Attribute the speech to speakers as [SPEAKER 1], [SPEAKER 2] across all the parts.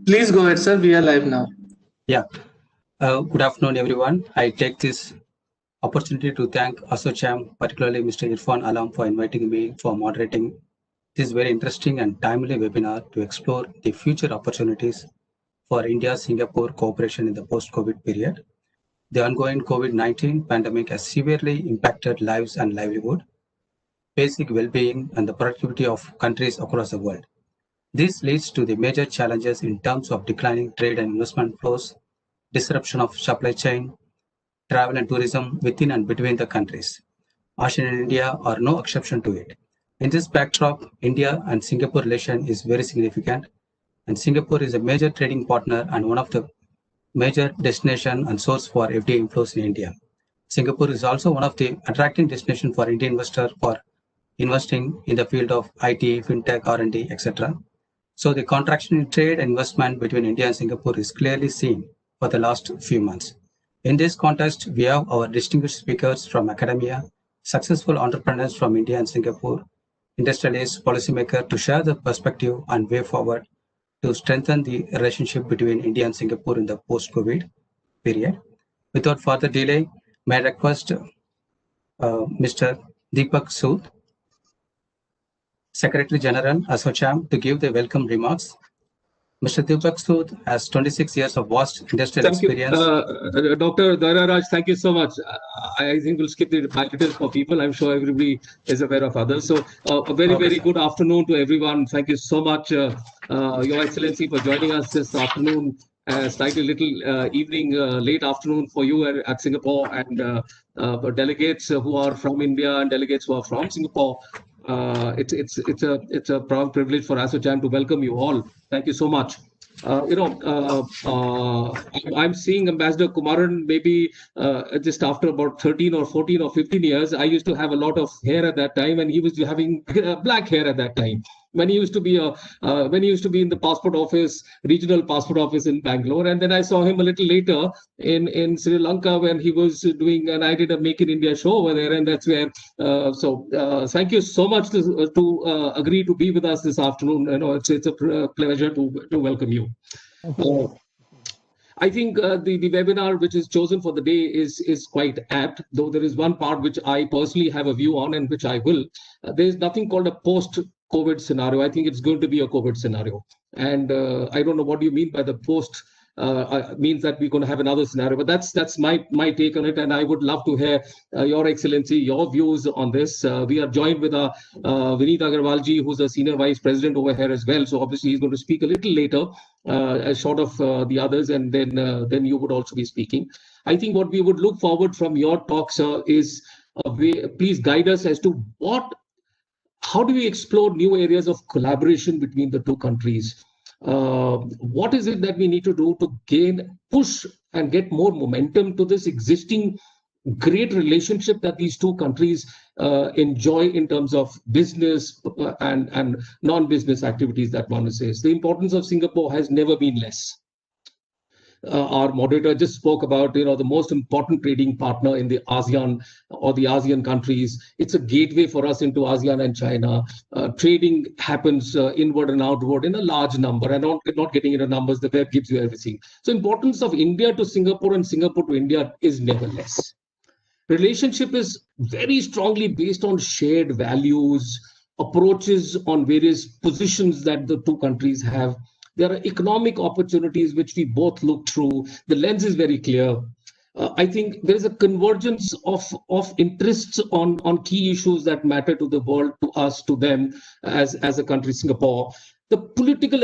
[SPEAKER 1] Please go ahead, sir. We are live now.
[SPEAKER 2] Yeah. Good afternoon, everyone. I take this opportunity to thank ASSOCHAM, particularly Mr. Irfan Alam, for inviting me for moderating this very interesting and timely webinar to explore the future opportunities for India-Singapore cooperation in the post-COVID period. The ongoing COVID-19 pandemic has severely impacted lives and livelihood, basic well-being, and the productivity of countries across the world. This leads to the major challenges in terms of declining trade and investment flows, disruption of supply chain, travel and tourism within and between the countries. ASEAN and India are no exception to it. In this backdrop, India and Singapore relation is very significant, and Singapore is a major trading partner and one of the major destination and source for FDI inflows in India. Singapore is also one of the attracting destination for Indian investors for investing in the field of IT, fintech, R&D, etc. So the contraction in trade and investment between India and Singapore is clearly seen for the last few months. In this context, we have our distinguished speakers from academia, successful entrepreneurs from India and Singapore, industrialists, policymakers to share the perspective and way forward to strengthen the relationship between India and Singapore in the post-COVID period. Without further delay, may I request Mr. Deepak Sood, Secretary General, ASSOCHAM, to give the welcome remarks. Mr. Deepak Sood has 26 years of vast industrial experience.
[SPEAKER 3] Dr. Dhararaj, thank you so much. I think we'll skip the details for people. I'm sure everybody is aware of others. So a very good afternoon to everyone. Thank you so much, Your Excellency, for joining us this afternoon. Slightly little evening, late afternoon for you at Singapore, and delegates who are from India and delegates who are from Singapore. It's a proud privilege for ASSOCHAM to welcome you all. Thank you so much. I'm seeing Ambassador Kumaran maybe just after about 13 or 14 or 15 years. I used to have a lot of hair at that time, and he was having black hair at that time. When he used to be in the passport office, regional passport office in Bangalore, and then I saw him a little later in Sri Lanka when he was doing, and I did a Make in India show over there, and that's where. Thank you so much to agree to be with us this afternoon. It's a pleasure to welcome you. I think the webinar which is chosen for the day is quite apt, though there is one part which I personally have a view on and which I will. There is nothing called a post-COVID scenario. I think it's going to be a COVID scenario. And I don't know what you mean by the post. Means that we're going to have another scenario, but that's my take on it, and I would love to hear Your Excellency, your views on this. We are joined with Vineet Agarwalji, who's a senior vice president over here as well. So obviously he's going to speak a little later, short of the others, and then you would also be speaking. I think what we would look forward from your talk, sir, is please guide us as to how do we explore new areas of collaboration between the two countries. What is it that we need to do to push and get more momentum to this existing great relationship that these two countries enjoy in terms of business and non-business activities that one says. The importance of Singapore has never been less. Our moderator just spoke about the most important trading partner in the ASEAN or the ASEAN countries. It's a gateway for us into ASEAN and China. Trading happens inward and outward in a large number, and not getting into numbers. The web gives you everything. So importance of India to Singapore and Singapore to India is never less. Relationship is very strongly based on shared values, approaches on various positions that the two countries have. There are economic opportunities which we both look through. The lens is very clear. I think there is a convergence of interests on key issues that matter to the world, to us, to them as a country, Singapore. The political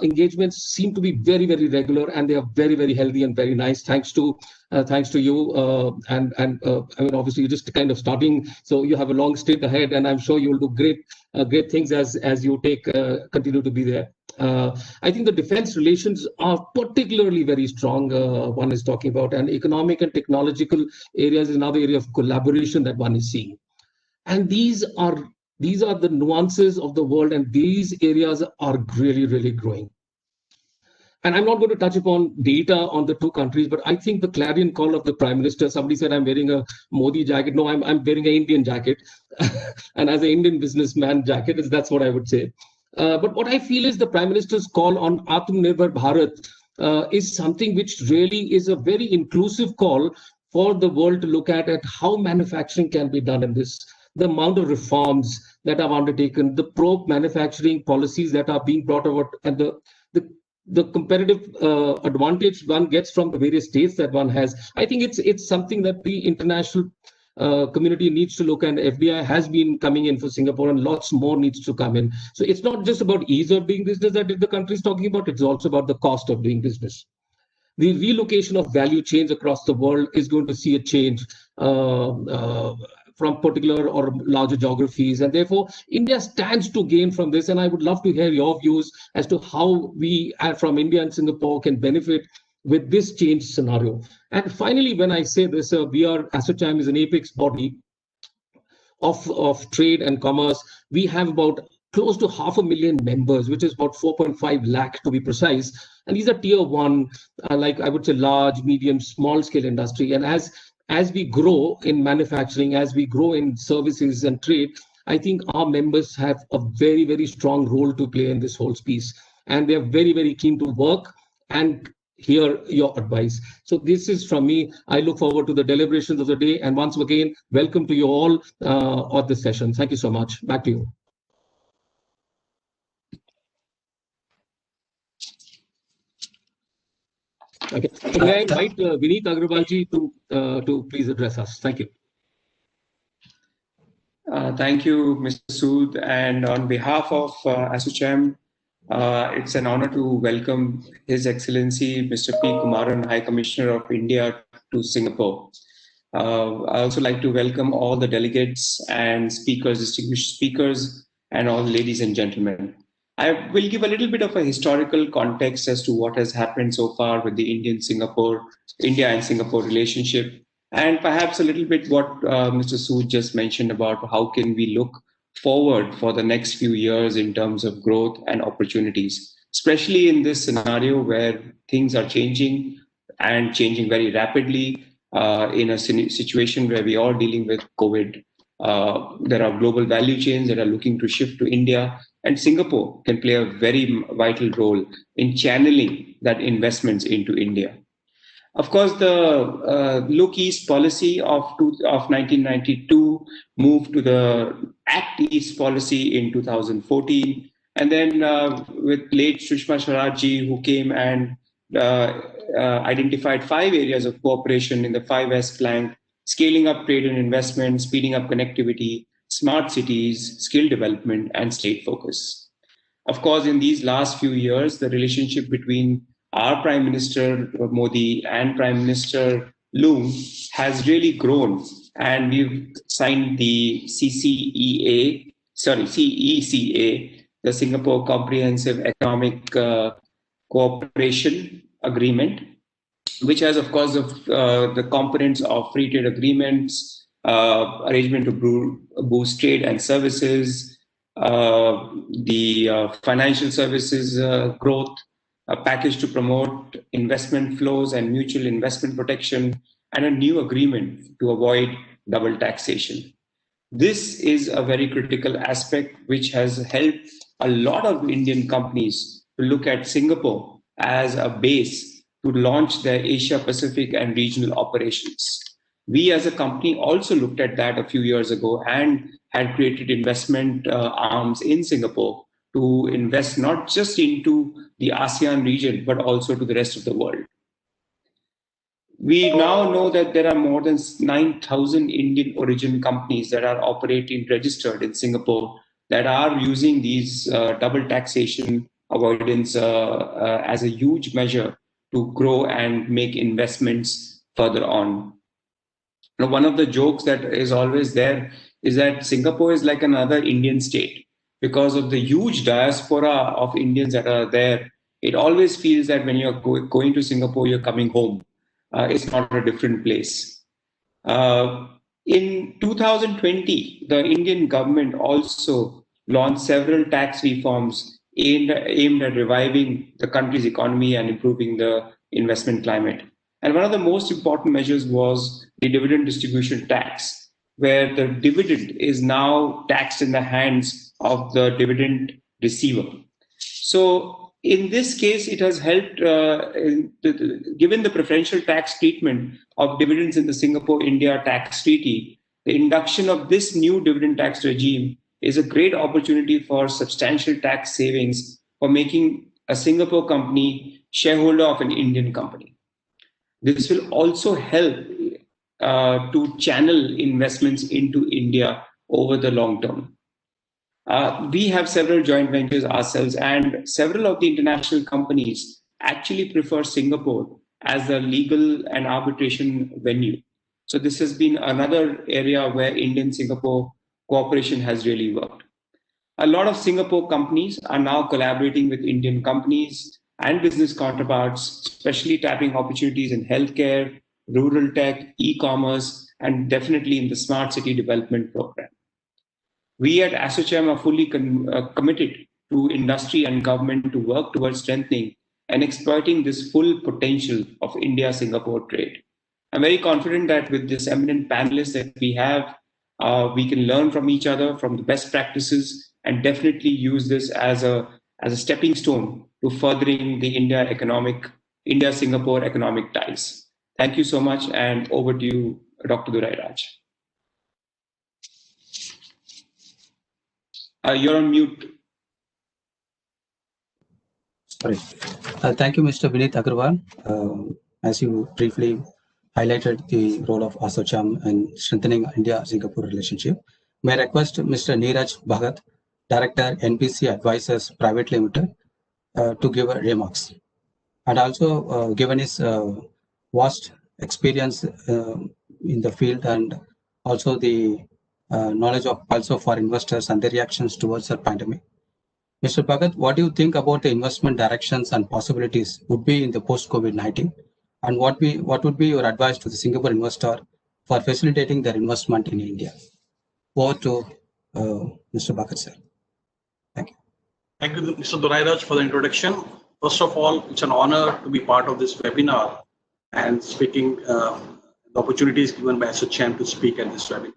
[SPEAKER 3] engagements seem to be very, very regular, and they are very, very healthy and very nice. Thanks to you, and I mean, obviously you're just kind of starting, so you have a long stint ahead, and I'm sure you'll do great things as you continue to be there. I think the defense relations are particularly very strong. One is talking about, and economic and technological areas is another area of collaboration that one is seeing, and these are the nuances of the world, and these areas are really, really growing. And I'm not going to touch upon data on the two countries, but I think the clarion call of the Prime Minister, somebody said I'm wearing a Modi jacket. No, I'm wearing an Indian jacket. And as an Indian businessman jacket, that's what I would say. But what I feel is the Prime Minister's call on Atmanirbhar Bharat is something which really is a very inclusive call for the world to look at how manufacturing can be done in this. The amount of reforms that are undertaken, the pro-manufacturing policies that are being brought about, and the competitive advantage one gets from the various states that one has. I think it's something that the international community needs to look, and FDI has been coming in for Singapore, and lots more needs to come in. So it's not just about ease of doing business that the country is talking about, it's also about the cost of doing business. The relocation of value chains across the world is going to see a change from particular or larger geographies. And therefore, India stands to gain from this. And I would love to hear your views as to how we from India and Singapore can benefit with this change scenario. And finally, when I say this, ASSOCHAM is an apex body of trade and commerce. We have about close to 500,000 members, which is about 4.5 lakh to be precise. And these are tier one, like I would say, large, medium, small scale industry. And as we grow in manufacturing, as we grow in services and trade, I think our members have a very, very strong role to play in this whole piece. And they're very, very keen to work and hear your advice. So this is from me. I look forward to the deliberations of the day. And once again, welcome to you all on this session. Thank you so much. Back to you. Okay. So may I invite Vineet Agrawalji to please address us. Thank you.
[SPEAKER 4] Thank you, Mr. Sood. And on behalf of ASSOCHAM, it's an honor to welcome His Excellency Mr. P. Kumaran, High Commissioner of India to Singapore. I also like to welcome all the delegates and speakers, distinguished speakers, and all ladies and gentlemen. I will give a little bit of a historical context as to what has happened so far with the India and Singapore relationship, and perhaps a little bit what Mr. Sood just mentioned about how can we look forward for the next few years in terms of growth and opportunities, especially in this scenario where things are changing and changing very rapidly in a situation where we are dealing with COVID. There are global value chains that are looking to shift to India, and Singapore can play a very vital role in channeling that investments into India. Of course, the Look East policy of 1992 moved to the Act East policy in 2014. And then with late Sushma Swaraj, who came and identified 5 areas of cooperation in the 5S plank: scaling up trade and investment, speeding up connectivity, smart cities, skill development, and state focus. Of course, in these last few years, the relationship between our Prime Minister Modi and Prime Minister Loong has really grown, and we've signed the CECA, the Singapore Comprehensive Economic Cooperation Agreement, which has, of course, the components of free trade agreements, arrangement to boost trade and services, the financial services growth, a package to promote investment flows and mutual investment protection, and a new agreement to avoid double taxation. This is a very critical aspect which has helped a lot of Indian companies to look at Singapore as a base to launch their Asia Pacific and regional operations. We as a company also looked at that a few years ago and had created investment arms in Singapore to invest not just into the ASEAN region, but also to the rest of the world. We now know that there are more than 9,000 Indian origin companies that are operating registered in Singapore that are using these double taxation avoidance as a huge measure to grow and make investments further on. Now, one of the jokes that is always there is that Singapore is like another Indian state. Because of the huge diaspora of Indians that are there, it always feels that when you're going to Singapore, you're coming home. It's not a different place. In 2020, the Indian government also launched several tax reforms aimed at reviving the country's economy and improving the investment climate. And one of the most important measures was the dividend distribution tax, where the dividend is now taxed in the hands of the dividend receiver. So in this case, it has helped, given the preferential tax treatment of dividends in the Singapore-India tax treaty, the induction of this new dividend tax regime is a great opportunity for substantial tax savings for making a Singapore company shareholder of an Indian company. This will also help to channel investments into India over the long term. We have several joint ventures ourselves, and several of the international companies actually prefer Singapore as the legal and arbitration venue. So this has been another area where Indian-Singapore cooperation has really worked. A lot of Singapore companies are now collaborating with Indian companies and business counterparts, especially tapping opportunities in healthcare, rural tech, e-commerce, and definitely in the smart city development program. We at ASSOCHAM are fully committed to industry and government to work towards strengthening and exploiting this full potential of India-Singapore trade. I'm very confident that with this eminent panelists that we have, we can learn from each other, from the best practices, and definitely use this as a stepping stone to furthering the India-Singapore economic ties. Thank you so much, and over to you, Dr. Durairaj. You're on mute.
[SPEAKER 2] Sorry. Thank you, Mr. Vineet Agarwal. As you briefly highlighted the role of ASSOCHAM in strengthening India-Singapore relationship, may I request Mr. Neeraj Bhagat, Director, NPC Advisors Private Limited, to give remarks. And also, given his vast experience in the field and also the knowledge of also for investors and their reactions towards the pandemic. Mr. Bhagat, what do you think about the investment directions and possibilities would be in the post-COVID-19? And what would be your advice to the Singapore investor for facilitating their investment in India? Over to Mr. Bhagat, sir. Thank you.
[SPEAKER 5] Thank you, Mr. Durairaj, for the introduction. First of all, it's an honor to be part of this webinar and speaking the opportunities given by ASSOCHAM to speak at this webinar.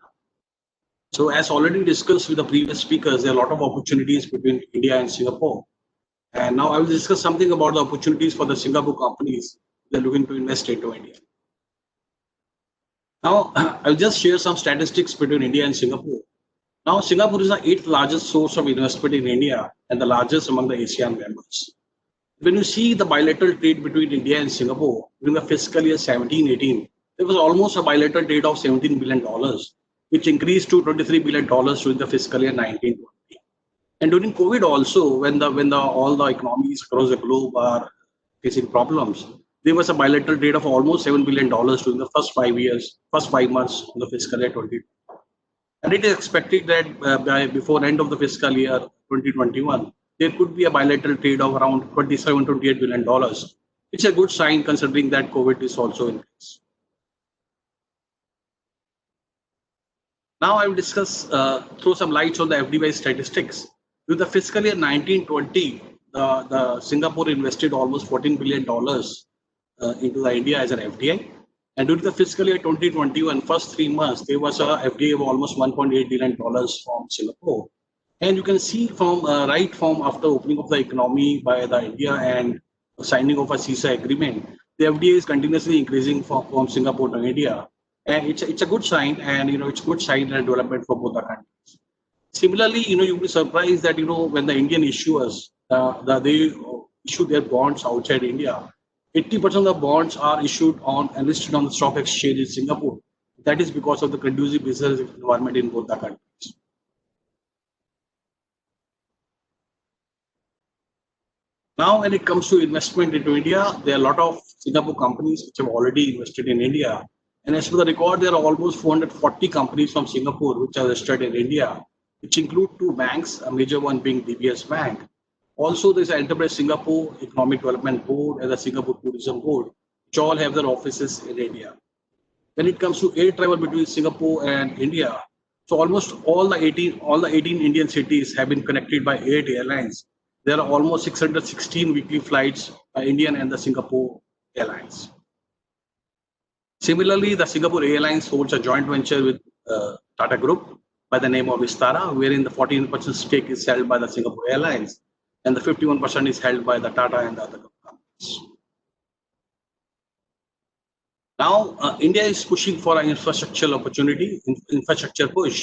[SPEAKER 5] So as already discussed with the previous speakers, there are a lot of opportunities between India and Singapore. And now I will discuss something about the opportunities for the Singapore companies that are looking to invest into India. Now, I'll just share some statistics between India and Singapore. Now, Singapore is the 8th largest source of investment in India and the largest among the ASEAN members. When you see the bilateral trade between India and Singapore during the fiscal year 17-18, there was almost a bilateral trade of $17 billion, which increased to $23 billion during the fiscal year 19-20. And during COVID also, when all the economies across the globe are facing problems, there was a bilateral trade of almost $7 billion during the first 5 months of the fiscal year 2020. And it is expected that before end of the fiscal year 2021, there could be a bilateral trade of around $27-28 billion. It's a good sign considering that COVID is also in place. Now I will discuss, throw some lights on the FDI statistics. With the fiscal year 19-20, the Singapore invested almost $14 billion into the India as an FDI. And during the fiscal year 2021, first 3 months, there was a FDI of almost $1.8 billion from Singapore. And you can see from right from after opening of the economy by the India and signing of a CISA agreement, the FDI is continuously increasing from Singapore to India. And it's a good sign, and it's a good sign and development for both the countries. Similarly, you'll be surprised that when the Indian issuers they issue their bonds outside India, 80% of the bonds are issued on and listed on the stock exchange in Singapore. That is because of the conducive business environment in both the countries. Now, when it comes to investment into India, there are a lot of Singapore companies which have already invested in India. And as per the record, there are almost 440 companies from Singapore which are registered in India, which include 2 banks, a major one being DBS Bank. Also, there's an Enterprise Singapore Economic Development Board and the Singapore Tourism Board, which all have their offices in India. When it comes to air travel between Singapore and India, so almost all the 18 Indian cities have been connected by 8 airlines. There are almost 616 weekly flights by Indian and the Singapore Airlines. Similarly, the Singapore Airlines holds a joint venture with Tata Group. by the name of Vistara, wherein the 14% stake is held by the Singapore Airlines and the 51% is held by the Tata and the other companies. Now, India is pushing for an infrastructural opportunity, infrastructure push,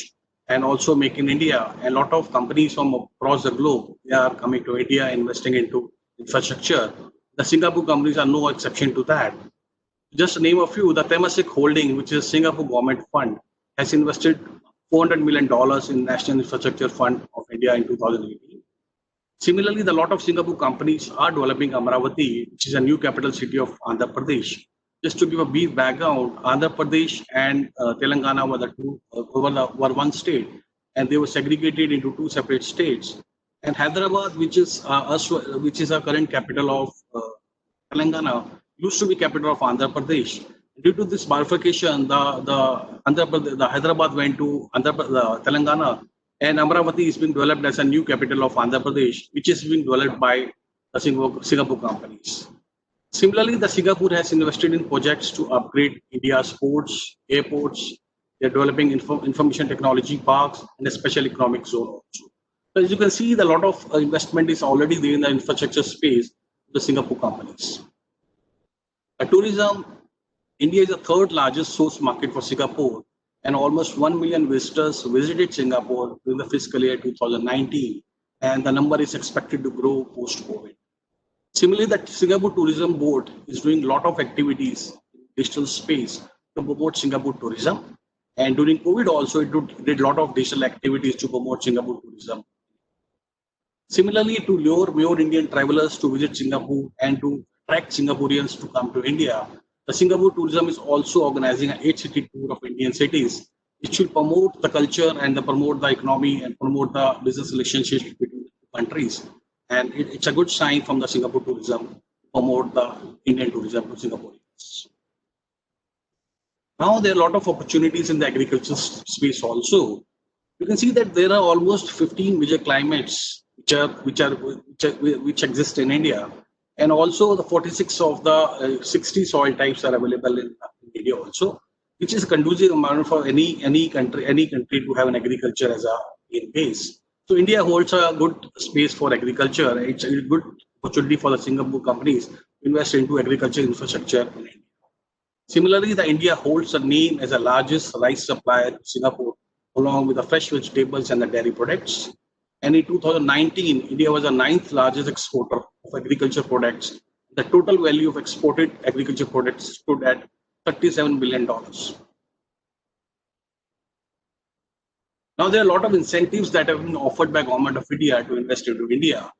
[SPEAKER 5] and also Make in India. A lot of companies from across the globe, they are coming to India, investing into infrastructure. The Singapore companies are no exception to that. Just to name a few, the Temasek Holding, which is a Singapore government fund, has invested $400 million in National Infrastructure Fund of India in 2018. Similarly, the lot of Singapore companies are developing Amaravati, which is a new capital city of Andhra Pradesh. Just to give a brief background, Andhra Pradesh and Telangana were one state, and they were segregated into two separate states. And Hyderabad, which is our current capital of Telangana, used to be capital of Andhra Pradesh. Due to this bifurcation, the Hyderabad went to Telangana, and Amaravati is being developed as a new capital of Andhra Pradesh, which is being developed by the Singapore companies. Similarly, the Singapore has invested in projects to upgrade India's ports, airports. They're developing information technology parks and a special economic zone also. So as you can see, a lot of investment is already there in the infrastructure space of the Singapore companies. Tourism, India is the third largest source market for Singapore, and almost 1 million visitors visited Singapore during the fiscal year 2019, and the number is expected to grow post-COVID. Similarly, the Singapore Tourism Board is doing a lot of activities in digital space to promote Singapore tourism. And during COVID also, it did a lot of digital activities to promote Singapore tourism. Similarly, to lure more Indian travelers to visit Singapore and to attract Singaporeans to come to India, the Singapore Tourism is also organizing an 8-city tour of Indian cities, which will promote the culture and promote the economy and promote the business relationships between the two countries. And it's a good sign from the Singapore tourism to promote the Indian tourism to Singaporeans. Now there are a lot of opportunities in the agriculture space also. You can see that there are almost 15 major climates which exist in India, and also the 46 of the 60 soil types are available in India also, which is conducive environment for any country to have an agriculture as a main base. So India holds a good space for agriculture. It's a good opportunity for the Singapore companies to invest into agriculture infrastructure in India. Similarly, India holds a name as the largest rice supplier to Singapore, along with the fresh vegetables and the dairy products. And in 2019, India was the 9th largest exporter of agriculture products. The total value of exported agriculture products stood at $37 billion. Now, there are a lot of incentives that have been offered by Government of India to invest into India.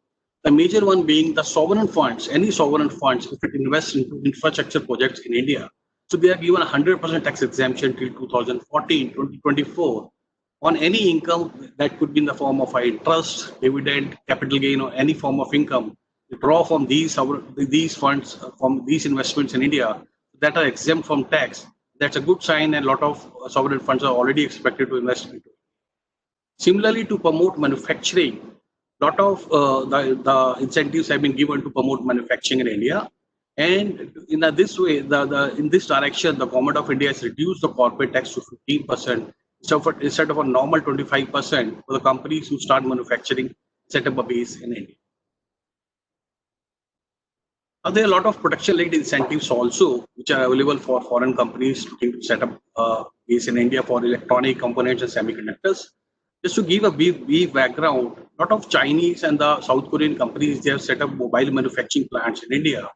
[SPEAKER 5] The major one being the sovereign funds. Any sovereign funds, if it invests into infrastructure projects in India, so they are given 100% tax exemption till 2024 on any income that could be in the form of interest, dividend, capital gain, or any form of income. They draw from these funds, from these investments in India that are exempt from tax. That's a good sign, and a lot of sovereign funds are already expected to invest into it. Similarly, to promote manufacturing, a lot of the incentives have been given to promote manufacturing in India. And in this way, in this direction, the Government of India has reduced the corporate tax to 15%. Instead of a normal 25% for the companies who start manufacturing, set up a base in India. Now, there are a lot of production-linked incentives also, which are available for foreign companies looking to set up a base in India for electronic components and semiconductors. Just to give a brief background, a lot of Chinese and the South Korean companies, they have set up mobile manufacturing plants in India.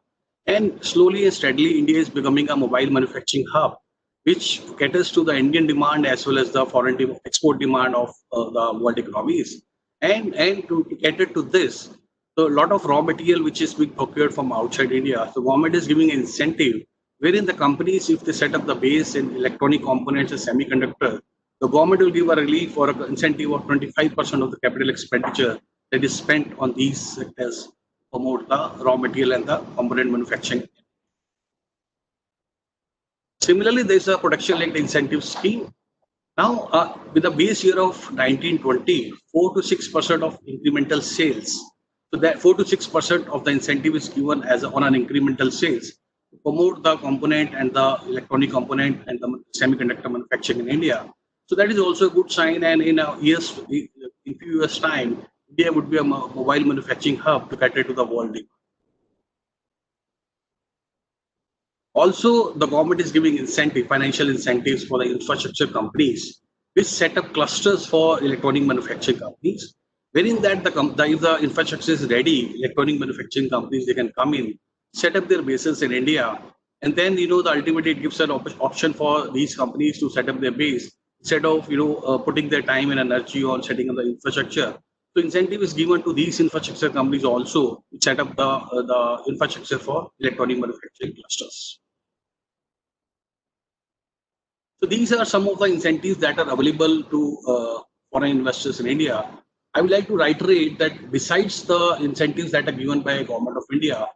[SPEAKER 5] And slowly and steadily, India is becoming a mobile manufacturing hub, which caters to the Indian demand as well as the foreign export demand of the world economies. And to cater to this, so a lot of raw material which is being procured from outside India, the government is giving an incentive wherein the companies, if they set up the base in electronic components and semiconductor, the government will give a relief or an incentive of 25% of the capital expenditure that is spent on these sectors to promote the raw material and the component manufacturing. Similarly, there is a production-linked incentive scheme. Now, with a base year of 1920, 4 to 6% of incremental sales. So that 4 to 6% of the incentive is given on an incremental sales to promote the component and the electronic component and the semiconductor manufacturing in India. So that is also a good sign. And in a few years' time, India would be a mobile manufacturing hub to cater to the world demand. Also, the government is giving financial incentives for the infrastructure companies, which set up clusters for electronic manufacturing companies. Wherein that if the infrastructure is ready, electronic manufacturing companies they can come in, set up their bases in India, and then ultimately it gives an option for these companies to set up their base instead of putting their time and energy on setting up the infrastructure. So incentive is given to these infrastructure companies also to set up the infrastructure for electronic manufacturing clusters. So these are some of the incentives that are available to foreign investors in India. I would like to reiterate that besides the incentives that are given by Government of India,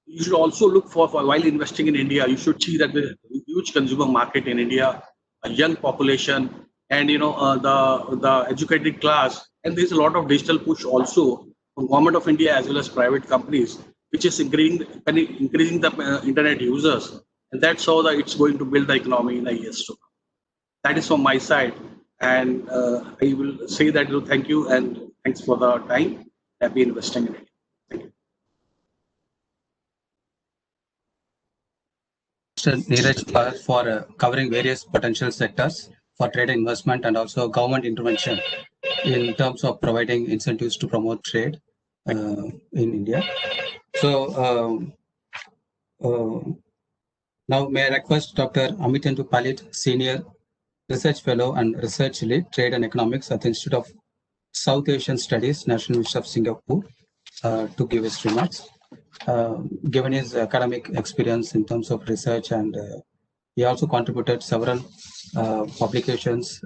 [SPEAKER 5] you should also look for while investing in India, you should see that the huge consumer market in India, a young population, and the educated class, and there's a lot of digital push also from Government of India as well as private companies, which is increasing the internet users, and that's how it's going to build the economy in the years to come. That is from my side, and I will say that thank you and thanks for the time. Happy investing in it. Thank you.
[SPEAKER 2] Mr. Neeraj for covering various potential sectors for trade and investment and also government intervention in terms of providing incentives to promote trade in India. So now may I request Dr. Amitendu Palit, Senior Research Fellow and Research Lead, Trade and Economics at the Institute of South Asian Studies, National University of Singapore, to give his remarks. Given his academic experience in terms of research, and he also contributed several publications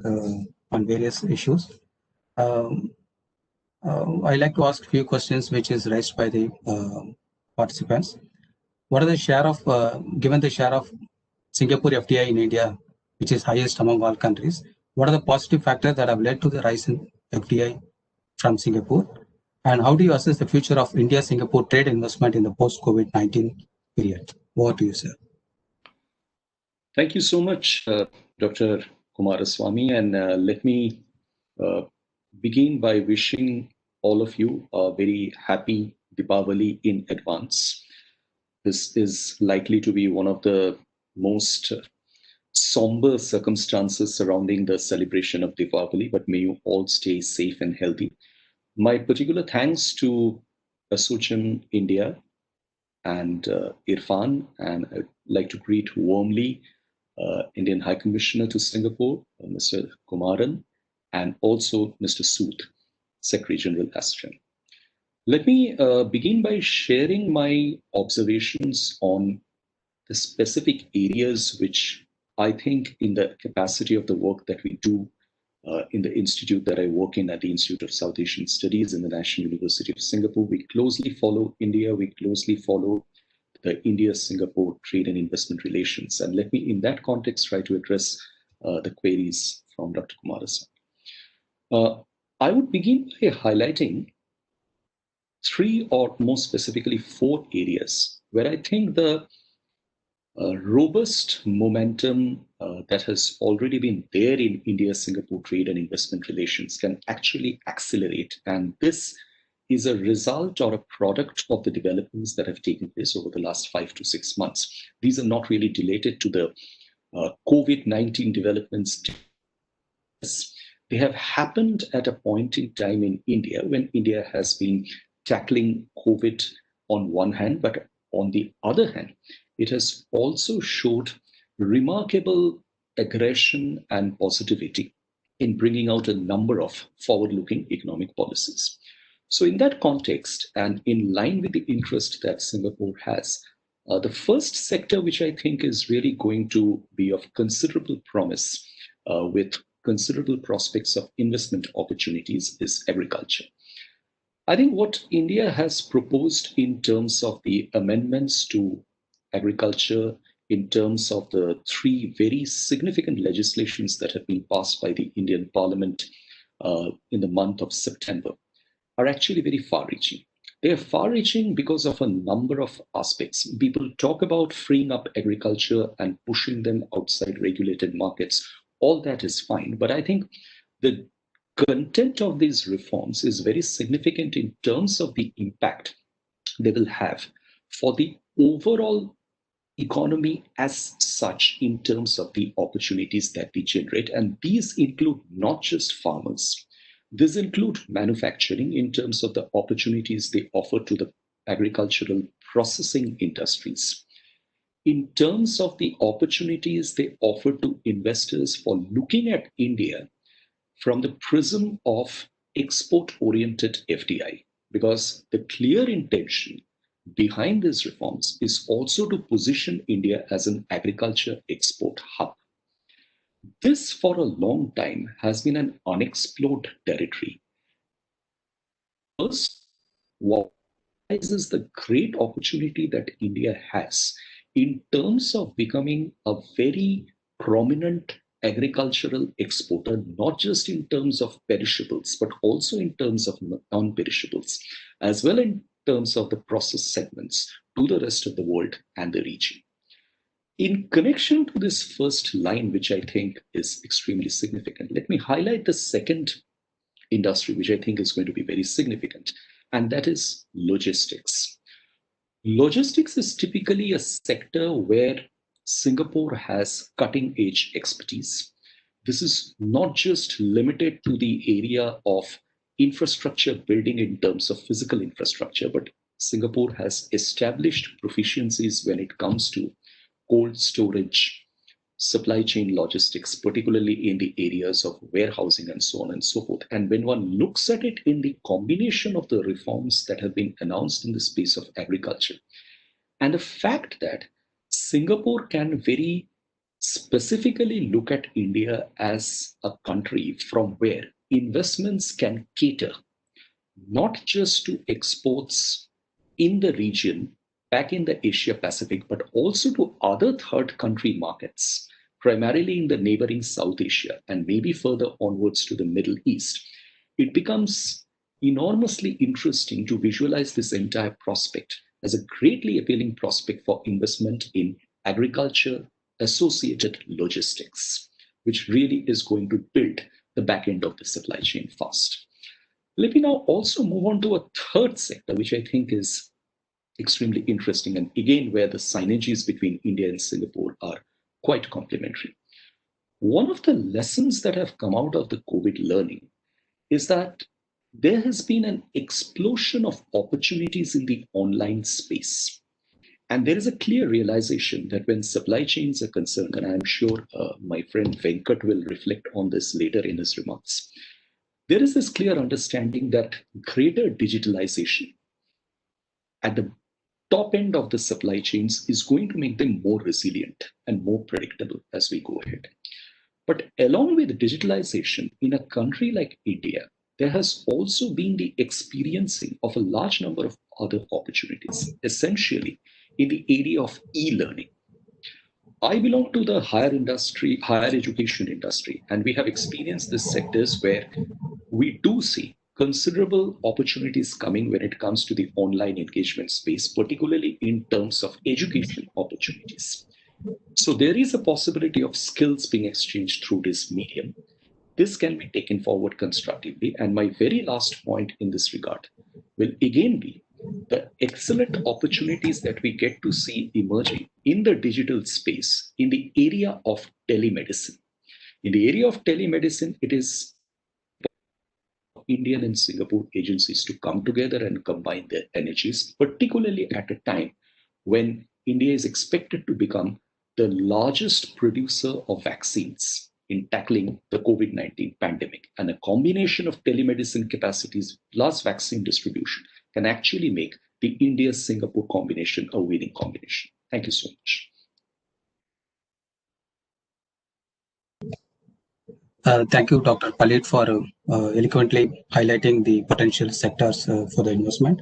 [SPEAKER 2] on various issues. I like to ask a few questions which is raised by the participants. What are the share of, given the share of Singapore FDI in India, which is highest among all countries, what are the positive factors that have led to the rise in FDI from Singapore? And how do you assess the future of India-Singapore trade investment in the post-COVID-19 period? Over to you, sir.
[SPEAKER 6] Thank you so much, Dr. Kumaraswamy. And let me begin by wishing all of you a very happy Deepavali in advance. This is likely to be one of the most somber circumstances surrounding the celebration of Deepavali, but may you all stay safe and healthy. My particular thanks to ASSOCHAM India and Irfan, and I'd like to greet warmly Indian High Commissioner to Singapore, Mr. Kumaran, and also Mr. Sood, Secretary General ASSOCHAM. Let me begin by sharing my observations on the specific areas which I think, in the capacity of the work that we do in the institute that I work in at the Institute of South Asian Studies in the National University of Singapore, we closely follow India, we closely follow the India-Singapore trade and investment relations. And let me, in that context, try to address the queries from Dr. Kumaraswamy. I would begin by highlighting three, or more specifically 4 areas where I think the robust momentum that has already been there in India-Singapore trade and investment relations can actually accelerate. And this is a result or a product of the developments that have taken place over the last 5 to 6 months. These are not really related to the COVID-19 developments. They have happened at a point in time in India when India has been tackling COVID on one hand, but on the other hand, it has also showed remarkable aggression and positivity in bringing out a number of forward-looking economic policies. So in that context, and in line with the interest that Singapore has, the first sector which I think is really going to be of considerable promise with considerable prospects of investment opportunities is agriculture. I think what India has proposed in terms of the amendments to agriculture, in terms of the 3 very significant legislations that have been passed by the Indian Parliament in the month of September, are actually very far-reaching. They are far-reaching because of a number of aspects. People talk about freeing up agriculture and pushing them outside regulated markets all that is fine. But I think the content of these reforms is very significant in terms of the impact they will have for the overall economy as such in terms of the opportunities that we generate. And these include not just farmers. These include manufacturing in terms of the opportunities they offer to the agricultural processing industries. In terms of the opportunities they offer to investors for looking at India from the prism of export-oriented FDI, because the clear intention behind these reforms is also to position India as an agriculture export hub. This, for a long time, has been an unexplored territory. First, what is the great opportunity that India has in terms of becoming a very prominent agricultural exporter, not just in terms of perishables, but also in terms of non-perishables, as well in terms of the process segments to the rest of the world and the region. In connection to this first line, which I think is extremely significant, let me highlight the second industry, which I think is going to be very significant, and that is logistics. Logistics is typically a sector where Singapore has cutting-edge expertise. This is not just limited to the area of infrastructure building in terms of physical infrastructure, but Singapore has established proficiencies when it comes to cold storage, supply chain logistics, particularly in the areas of warehousing and so on and so forth. And when one looks at it in the combination of the reforms that have been announced in the space of agriculture, and the fact that Singapore can very specifically look at India as a country from where investments can cater not just to exports in the region, back in the Asia Pacific, but also to other third country markets, primarily in the neighboring South Asia and maybe further onwards to the Middle East, it becomes enormously interesting to visualize this entire prospect as a greatly appealing prospect for investment in agriculture associated logistics, which really is going to build the back end of the supply chain fast. Let me now also move on to a third sector, which I think is extremely interesting, and again, where the synergies between India and Singapore are quite complementary. One of the lessons that have come out of the COVID learning is that there has been an explosion of opportunities in the online space. And there is a clear realization that when supply chains are concerned, and I'm sure my friend Venkat will reflect on this later in his remarks, there is this clear understanding that greater digitalization at the top end of the supply chains is going to make them more resilient and more predictable as we go ahead. But along with digitalization, in a country like India, there has also been the experiencing of a large number of other opportunities, essentially in the area of e-learning. I belong to the higher education industry, and we have experienced these sectors where we do see considerable opportunities coming when it comes to the online engagement space, particularly in terms of education opportunities. So there is a possibility of skills being exchanged through this medium. This can be taken forward constructively. And my very last point in this regard will again be the excellent opportunities that we get to see emerging in the digital space in the area of telemedicine. In the area of telemedicine, it is Indian and Singapore agencies to come together and combine their energies, particularly at a time when India is expected to become the largest producer of vaccines in tackling the COVID-19 pandemic. And a combination of telemedicine capacities plus vaccine distribution can actually make the India-Singapore combination a winning combination. Thank you so much.
[SPEAKER 2] Thank you, Dr. Palit, for eloquently highlighting the potential sectors for the investment.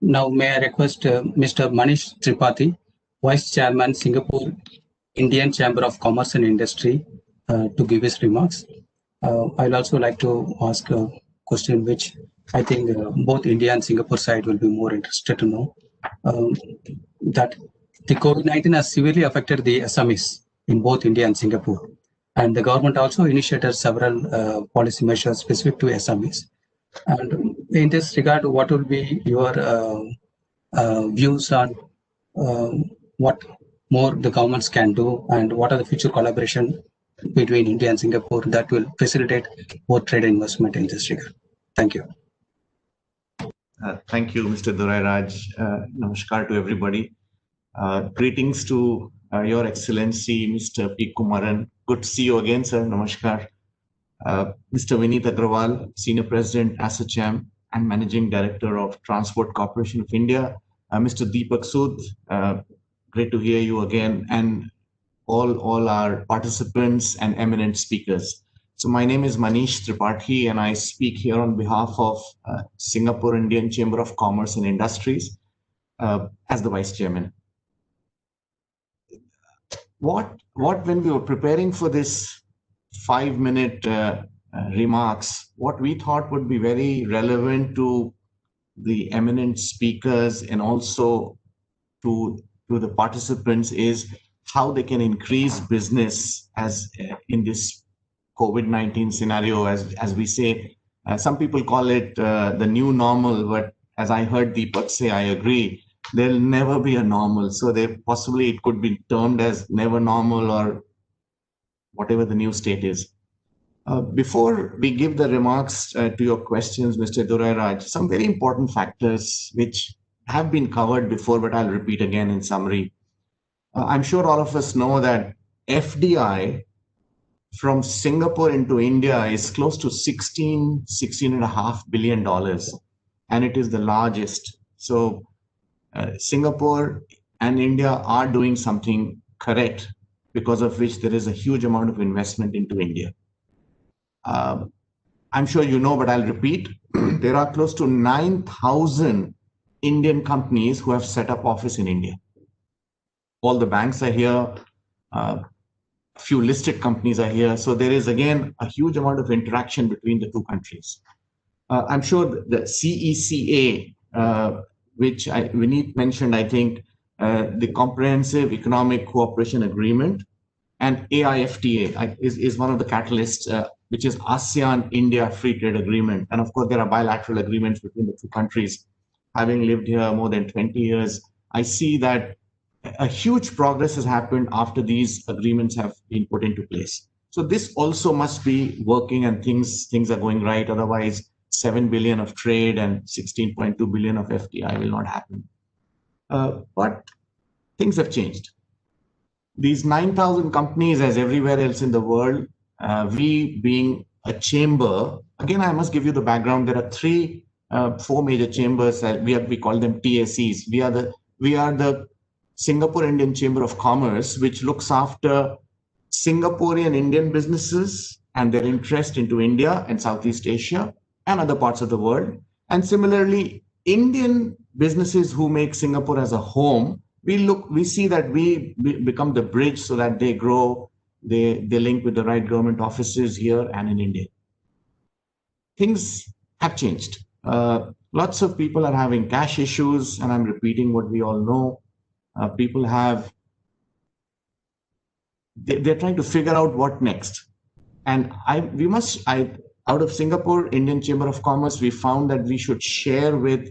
[SPEAKER 2] Now, may I request Mr. Manish Tripathi, Vice Chairman, Singapore Indian Chamber of Commerce and Industry, to give his remarks. I'd also like to ask a question which I think both India and Singapore side will be more interested to know. That the COVID-19 has severely affected the SMEs in both India and Singapore. And the government also initiated several policy measures specific to SMEs. And in this regard, what will be your views on what more the governments can do, and what are the future collaboration between India and Singapore that will facilitate more trade and investment in this regard? Thank you.
[SPEAKER 7] Thank you, Mr. Durairaj. Namaskar to everybody. Greetings to Your Excellency, Mr. P. Kumaran. Good to see you again, sir. Namaskar. Mr. Vineet Agrawal, Senior President, ASSOCHAM, and Managing Director of Transport Corporation of India. Mr. Deepak Sood, great to hear you again, and all our participants and eminent speakers. So my name is Manish Tripathi, and I speak here on behalf of Singapore Indian Chamber of Commerce and Industries as the Vice Chairman. When we were preparing for this 5-minute remarks, what we thought would be very relevant to the eminent speakers and also to the participants is how they can increase business as in this COVID-19 scenario, as we say. Some people call it the new normal, but as I heard Deepak say, I agree, there'll never be a normal. So possibly it could be termed as never normal or whatever the new state is. Before we give the remarks to your questions, Mr. Durairaj, some very important factors which have been covered before, but I'll repeat again in summary. I'm sure all of us know that FDI from Singapore into India is close to $16.5 billion, and it is the largest. So Singapore and India are doing something correct, because of which there is a huge amount of investment into India. I'm sure you know, but I'll repeat. There are close to 9,000 Indian companies who have set up office in India. All the banks are here. A few listed companies are here. So there is, again, a huge amount of interaction between the two countries. I'm sure the CECA, which Vineet mentioned, I think, the Comprehensive Economic Cooperation Agreement, and AIFTA is one of the catalysts, which is ASEAN-India Free Trade Agreement. And of course, there are bilateral agreements between the two countries. Having lived here more than 20 years, I see that a huge progress has happened after these agreements have been put into place. So this also must be working, and things are going right. Otherwise, 7 billion of trade and 16.2 billion of FDI will not happen. But things have changed. These 9,000 companies, as everywhere else in the world, we being a chamber, again, I must give you the background. There are 4 major chambers. We call them TSEs. We are the Singapore Indian Chamber of Commerce, which looks after Singaporean Indian businesses and their interest into India and Southeast Asia and other parts of the world. And similarly, Indian businesses who make Singapore as a home, we see that we become the bridge so that they grow, they link with the right government offices here and in India. Things have changed. Lots of people are having cash issues, and I'm repeating what we all know. People they're trying to figure out what next. And out of Singapore Indian Chamber of Commerce, we found that we should share with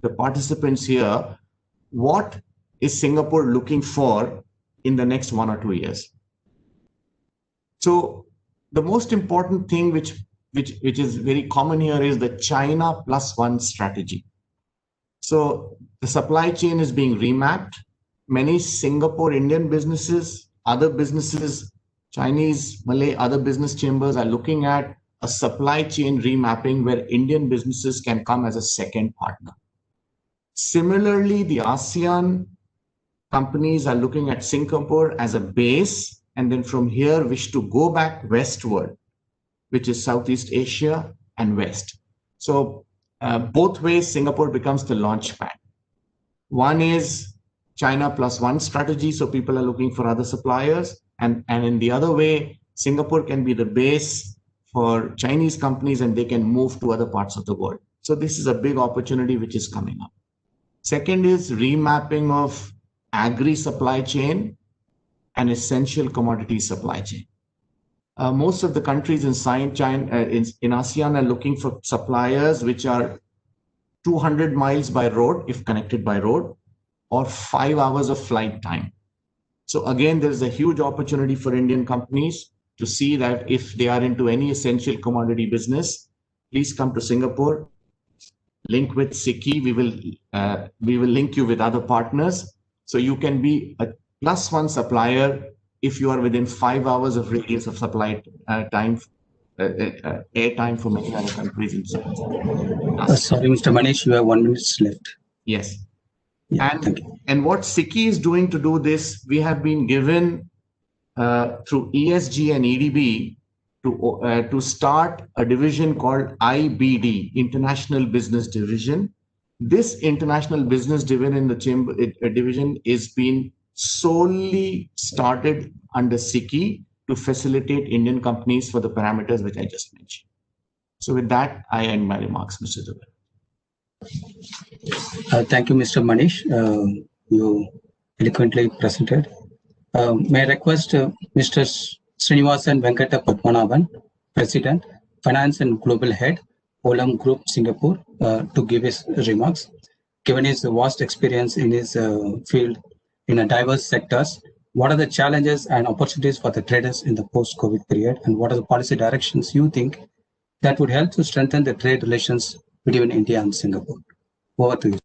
[SPEAKER 7] the participants here what is Singapore looking for in the next 1 or 2 years. So the most important thing which is very common here is the China +1 strategy. So the supply chain is being remapped. Many Singapore Indian businesses, other businesses, Chinese, Malay, other business chambers are looking at a supply chain remapping where Indian businesses can come as a second partner. Similarly, the ASEAN companies are looking at Singapore as a base, and then from here wish to go back westward, which is Southeast Asia and West. So both ways, Singapore becomes the launch pad. One is China +1 strategy, so people are looking for other suppliers. And in the other way, Singapore can be the base for Chinese companies, and they can move to other parts of the world. So this is a big opportunity which is coming up. Second is remapping of agri supply chain and essential commodity supply chain. most of the countries in ASEAN are looking for suppliers which are 200 miles by road, if connected by road, or 5 hours of flight time. So again, there's a huge opportunity for Indian companies to see that if they are into any essential commodity business, please come to Singapore, link with SICKI. We will link you with other partners. So you can be a +1 supplier if you are within 5 hours of radius of supply time, air time for many other countries.
[SPEAKER 2] Sorry, Mr. Manish, you have 1 minute left.
[SPEAKER 7] Yes.
[SPEAKER 2] Yeah,
[SPEAKER 7] and what SICKI is doing to do this, we have been given through ESG and EDB to start a division called IBD, International Business Division. This International Business Division in the chamber division is being solely started under SICKI to facilitate Indian companies for the parameters which I just mentioned. So with that, I end my remarks, Mr. Zubair.
[SPEAKER 2] Thank you, Mr. Manish. You eloquently presented. May I request Mr. Srinivasan Venkata Padmanabhan, President, Finance and Global Head, Olam Group, Singapore, to give his remarks. Given his vast experience in his field in a diverse sectors, what are the challenges and opportunities for the traders in the post-COVID period, and what are the policy directions you think that would help to strengthen the trade relations between India and Singapore? Over to you.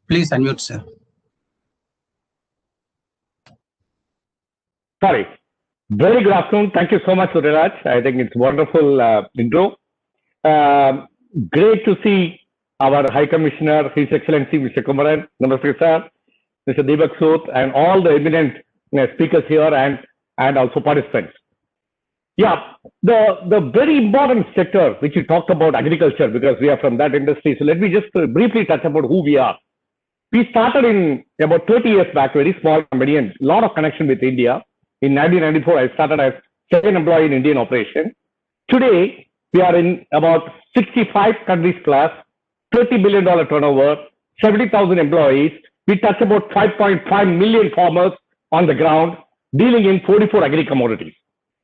[SPEAKER 2] Please unmute, sir.
[SPEAKER 8] Sorry. Very good afternoon. Thank you so much, Suriraj. I think it's wonderful intro. Great to see our High Commissioner, His Excellency Mr. Kumaran, Namaste sir, Mr. Deepak Sood, and all the eminent speakers here and also participants. Yeah, the very important sector which you talked about, agriculture, because we are from that industry. So let me just briefly touch about who we are. We started in about 30 years back, very small company, and a lot of connection with India. In 1994, I started as second employee in Indian operation. Today, we are in about 65 countries plus, $30 billion turnover, 70,000 employees. We touch about 5.5 million farmers on the ground, dealing in 44 agri commodities.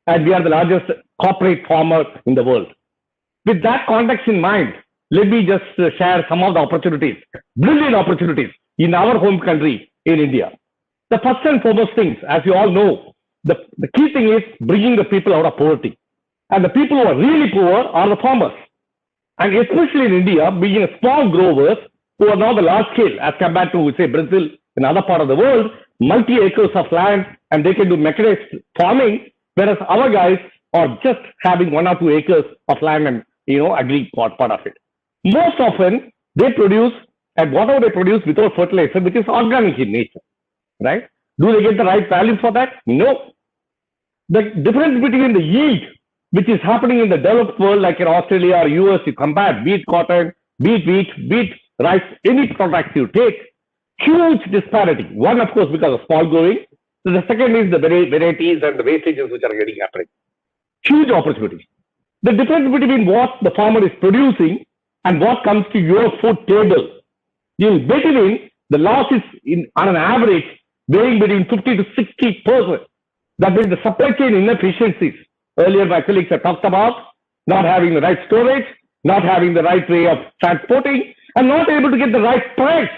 [SPEAKER 8] And we are the largest corporate farmer in the world. With that context in mind, let me just share some of the opportunities, brilliant opportunities in our home country in India. The first and foremost things, as you all know, the key thing is bringing the people out of poverty. And the people who are really poor are the farmers. And especially in India, being a small growers who are now the large scale as compared to, say, Brazil and other part of the world, multi-acres of land, and they can do mechanized farming, whereas our guys are just having 1 or 2 acres of land and, agri part of it. Most often, they produce, and whatever they produce without fertilizer, which is organic in nature, right? Do they get the right value for that? No. The difference between the yield, which is happening in the developed world, like in Australia or US, you compare beet cotton, beet wheat, beet rice, any product you take, huge disparity. One, of course, because of small growing. So the second is the varieties and the wastages which are getting happening. Huge opportunities. The difference between what the farmer is producing and what comes to your food table. You'll bet in the loss is on an average varying between 50 to 60%. That means the supply chain inefficiencies. Earlier, my colleagues have talked about not having the right storage, not having the right way of transporting, and not able to get the right price.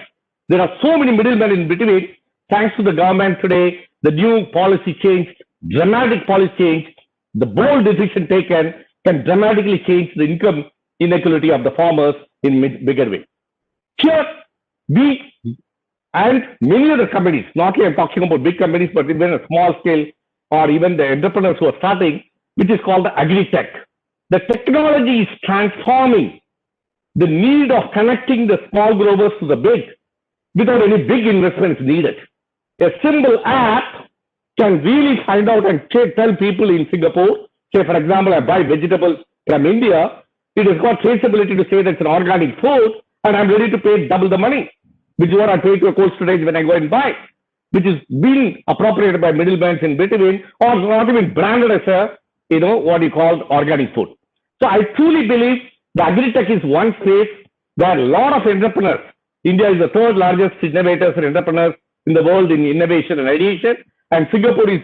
[SPEAKER 8] There are so many middlemen in between. Thanks to the government today, the new policy change, dramatic policy change, the bold decision taken can dramatically change the income inequality of the farmers in bigger way. Here, we and many other companies, not only I'm talking about big companies, but even a small scale or even the entrepreneurs who are starting, which is called the agri-tech. The technology is transforming the need of connecting the small growers to the big without any big investments needed. A simple app can really find out and tell people in Singapore, say for example, I buy vegetables from India, it has got traceability to say that it's an organic food and I'm ready to pay double the money, which is what I pay to a cold storage when I go and buy, which is being appropriated by middlemen in between or not even branded as a, what you call organic food. So I truly believe the agri-tech is one space where a lot of entrepreneurs, India is the third largest innovators and entrepreneurs in the world in innovation and ideation. And Singapore is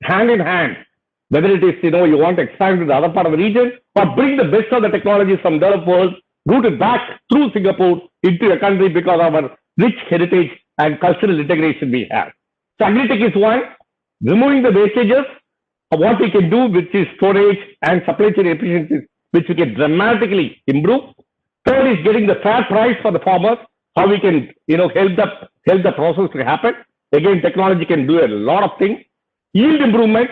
[SPEAKER 8] hand in hand, whether it is, you want to expand to the other part of the region or bring the best of the technologies from the world, route it back through Singapore into a country because of our rich heritage and cultural integration we have. So Agritech is one, removing the wastages of what we can do, which is storage and supply chain efficiencies, which we can dramatically improve. Third is getting the fair price for the farmers, how we can, help the process to happen. Again, technology can do a lot of things. Yield improvement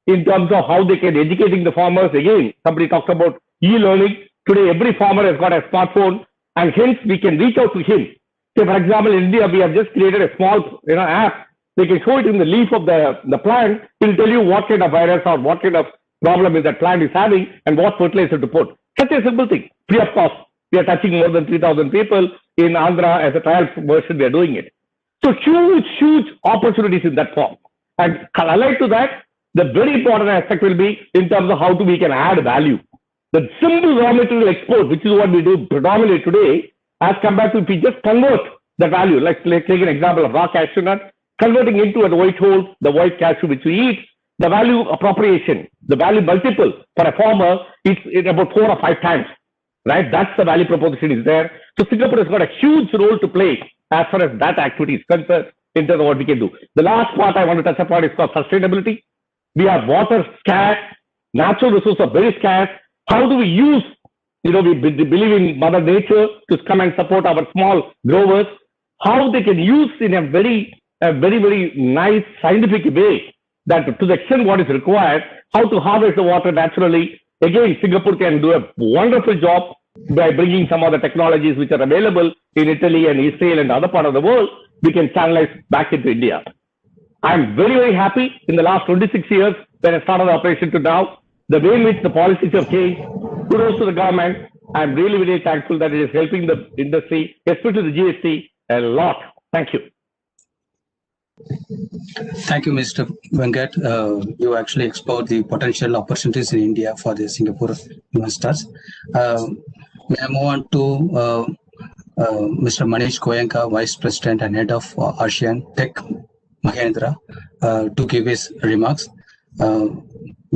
[SPEAKER 8] in terms of how they can educating the farmers. Again, somebody talked about e-learning. Today, every farmer has got a smartphone, and hence we can reach out to him. So, for example, in India, we have just created a small, app. They can show it in the leaf of the plant. It will tell you what kind of virus or what kind of problem that plant is having and what fertilizer to put. Such a simple thing, free of cost. We are touching more than 3,000 people in Andhra as a trial version. We are doing it. So huge opportunities in that form. And allied to that, the very important aspect will be in terms of how we can add value. The simple raw material export, which is what we do predominantly today, as compared to if we just convert the value, like take an example of raw cashew nut, converting into a the white cashew which we eat, the value appropriation, the value multiple for a farmer is about 4 or 5 times, right? That's the value proposition is there. So Singapore has got a huge role to play as far as that activity is concerned in terms of what we can do. The last part I want to touch upon is called sustainability. We have water scarce, natural resources are very scarce. How do we use, we believe in Mother Nature to come and support our small growers, how they can use in a very nice scientific way that to the extent what is required, how to harvest the water naturally. Again, Singapore can do a wonderful job by bringing some of the technologies which are available in Italy and Israel and other part of the world, we can channelize back into India. I'm very happy in the last 26 years when I started the operation to now, the way in which the policies have changed. Kudos to the government. I'm really very thankful that it is helping the industry, especially the GST, a lot. Thank you.
[SPEAKER 2] Thank you, Mr. Venkat. You actually explored the potential opportunities in India for the Singapore investors. May I move on to Mr. Manish Goenka, Vice President and Head of ASEAN Tech Mahindra, to give his remarks,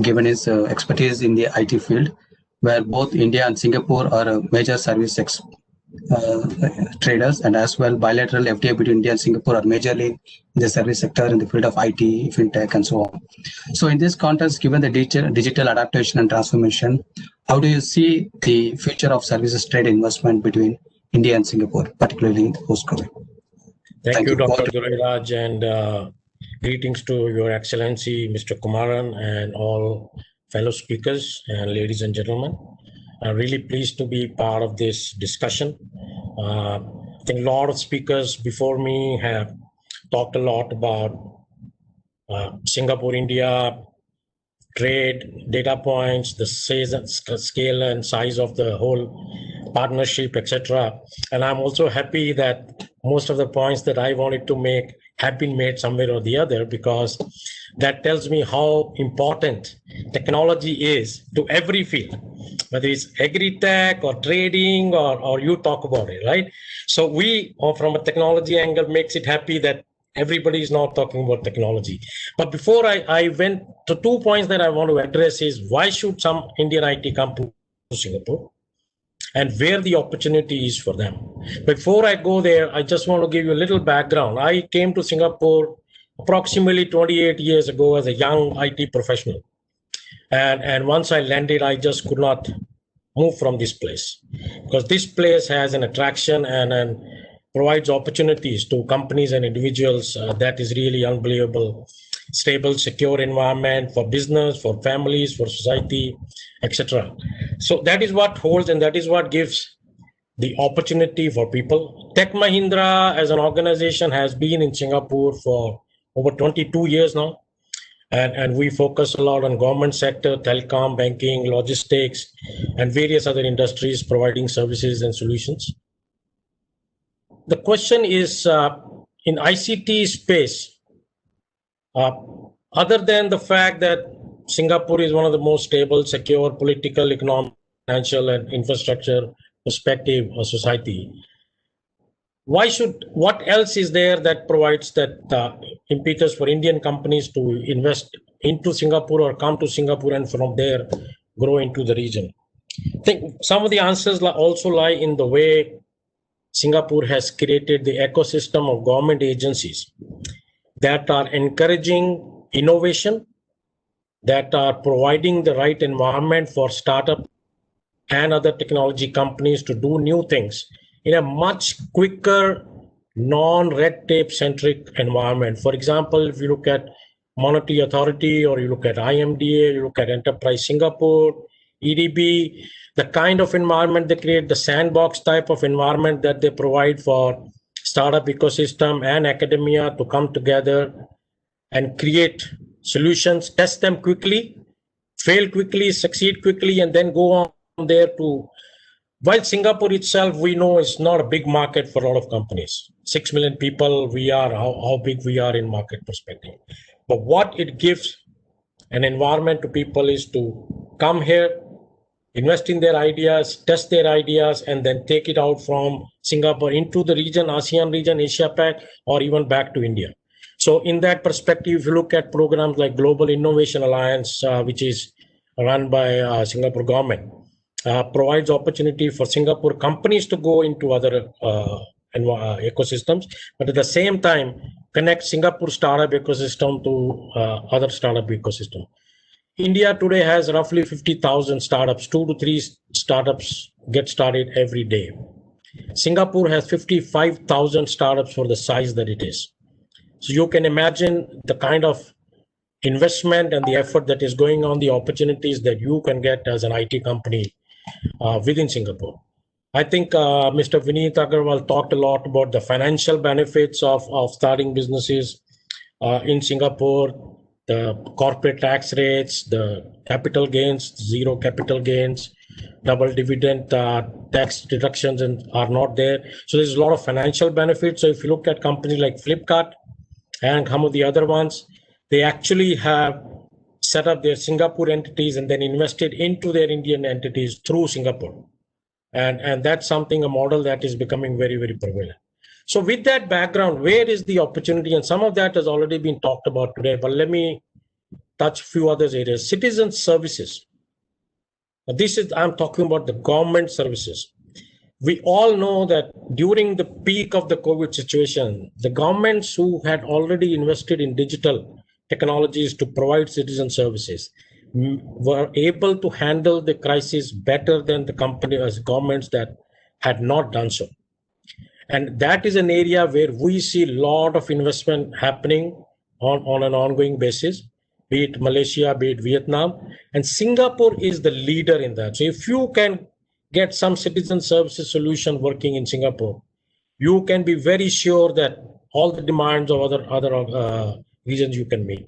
[SPEAKER 2] given his expertise in the IT field, where both India and Singapore are major service traders, and as well bilateral FTA between India and Singapore are majorly in the service sector in the field of IT, fintech, and so on. So in this context, given the digital adaptation and transformation, how do you see the future of services trade investment between India and Singapore, particularly in the post-COVID?
[SPEAKER 9] Thank you, Dr. Duraraj, and greetings to Your Excellency, Mr. Kumaran, and all fellow speakers and ladies and gentlemen. I'm really pleased to be part of this discussion. I think a lot of speakers before me have talked a lot about Singapore-India trade, data points, the scale and size of the whole partnership, etc. And I'm also happy that most of the points that I wanted to make have been made somewhere or the other, because that tells me how important technology is to every field, whether it's agri-tech or trading or you talk about it, right? So we, from a technology angle, makes it happy that everybody is now talking about technology. But before I went to 2 points that I want to address is why should some Indian IT come to Singapore and where the opportunity is for them. Before I go there, I just want to give you a little background. I came to Singapore approximately 28 years ago as a young IT professional. And once I landed, I just could not move from this place, because this place has an attraction and provides opportunities to companies and individuals that is really unbelievable. Stable, secure environment for business, for families, for society, etc. So that is what holds, and that is what gives the opportunity for people. Tech Mahindra as an organization has been in Singapore for over 22 years now. And we focus a lot on government sector, telecom, banking, logistics, and various other industries providing services and solutions. The question is, in ICT space, other than the fact that Singapore is one of the most stable, secure, political, economic, financial, and infrastructure perspective of society, what else is there that provides that impetus for Indian companies to invest into Singapore or come to Singapore and from there grow into the region? I think some of the answers also lie in the way Singapore has created the ecosystem of government agencies that are encouraging innovation, that are providing the right environment for startup and other technology companies to do new things in a much quicker, non-red tape centric environment. For example, if you look at Monetary Authority or you look at IMDA, you look at Enterprise Singapore, EDB, the kind of environment they create, the sandbox type of environment that they provide for startup ecosystem and academia to come together and create solutions, test them quickly, fail quickly, succeed quickly, and then go on there to, while Singapore itself, we know is not a big market for a lot of companies. 6 million people, we are, how big we are in market perspective. But what it gives an environment to people is to come here, invest in their ideas, test their ideas, and then take it out from Singapore into the region, ASEAN region, Asia Pac, or even back to India. So in that perspective, if you look at programs like Global Innovation Alliance, which is run by Singapore government, provides opportunity for Singapore companies to go into other ecosystems, but at the same time, connect Singapore startup ecosystem to other startup ecosystem. India today has roughly 50,000 startups, 2 to 3 startups get started every day. Singapore has 55,000 startups for the size that it is. So you can imagine the kind of investment and the effort that is going on, the opportunities that you can get as an IT company within Singapore. I think Mr. Vineet Agarwal talked a lot about the financial benefits of starting businesses in Singapore, the corporate tax rates, the capital gains, zero capital gains, double dividend tax deductions are not there. So there's a lot of financial benefits. So if you look at companies like Flipkart and some of the other ones, they actually have set up their Singapore entities and then invested into their Indian entities through Singapore. And that's something, a model that is becoming very, very prevalent. So with that background, where is the opportunity? And some of that has already been talked about today, but let me touch a few other areas. Citizen services. I'm talking about the government services. We all know that during the peak of the COVID situation, the governments who had already invested in digital technologies to provide citizen services were able to handle the crisis better than the governments that had not done so. And that is an area where we see a lot of investment happening on an ongoing basis, be it Malaysia, be it Vietnam, and Singapore is the leader in that. So if you can get some citizen services solution working in Singapore, you can be very sure that all the demands of other regions you can meet.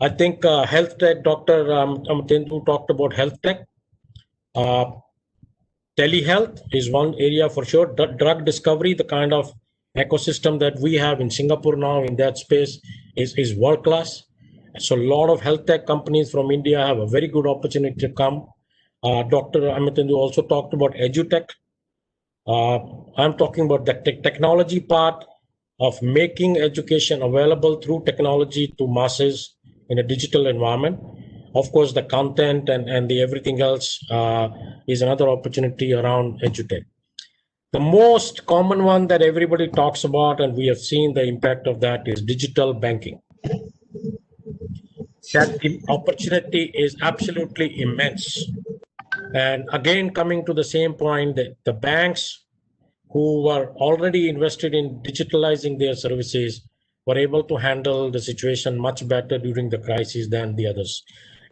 [SPEAKER 9] I think health tech, Dr. Amatendu talked about health tech. Telehealth is one area for sure. Drug discovery, the kind of ecosystem that we have in Singapore now in that space is world class. So a lot of health tech companies from India have a very good opportunity to come. Dr. Amatendu also talked about edutech. I'm talking about the technology part of making education available through technology to masses in a digital environment. Of course, the content and the everything else is another opportunity around edutech. The most common one that everybody talks about, and we have seen the impact of that, is digital banking. That opportunity is absolutely immense. And again, coming to the same point, that the banks who were already invested in digitalizing their services were able to handle the situation much better during the crisis than the others.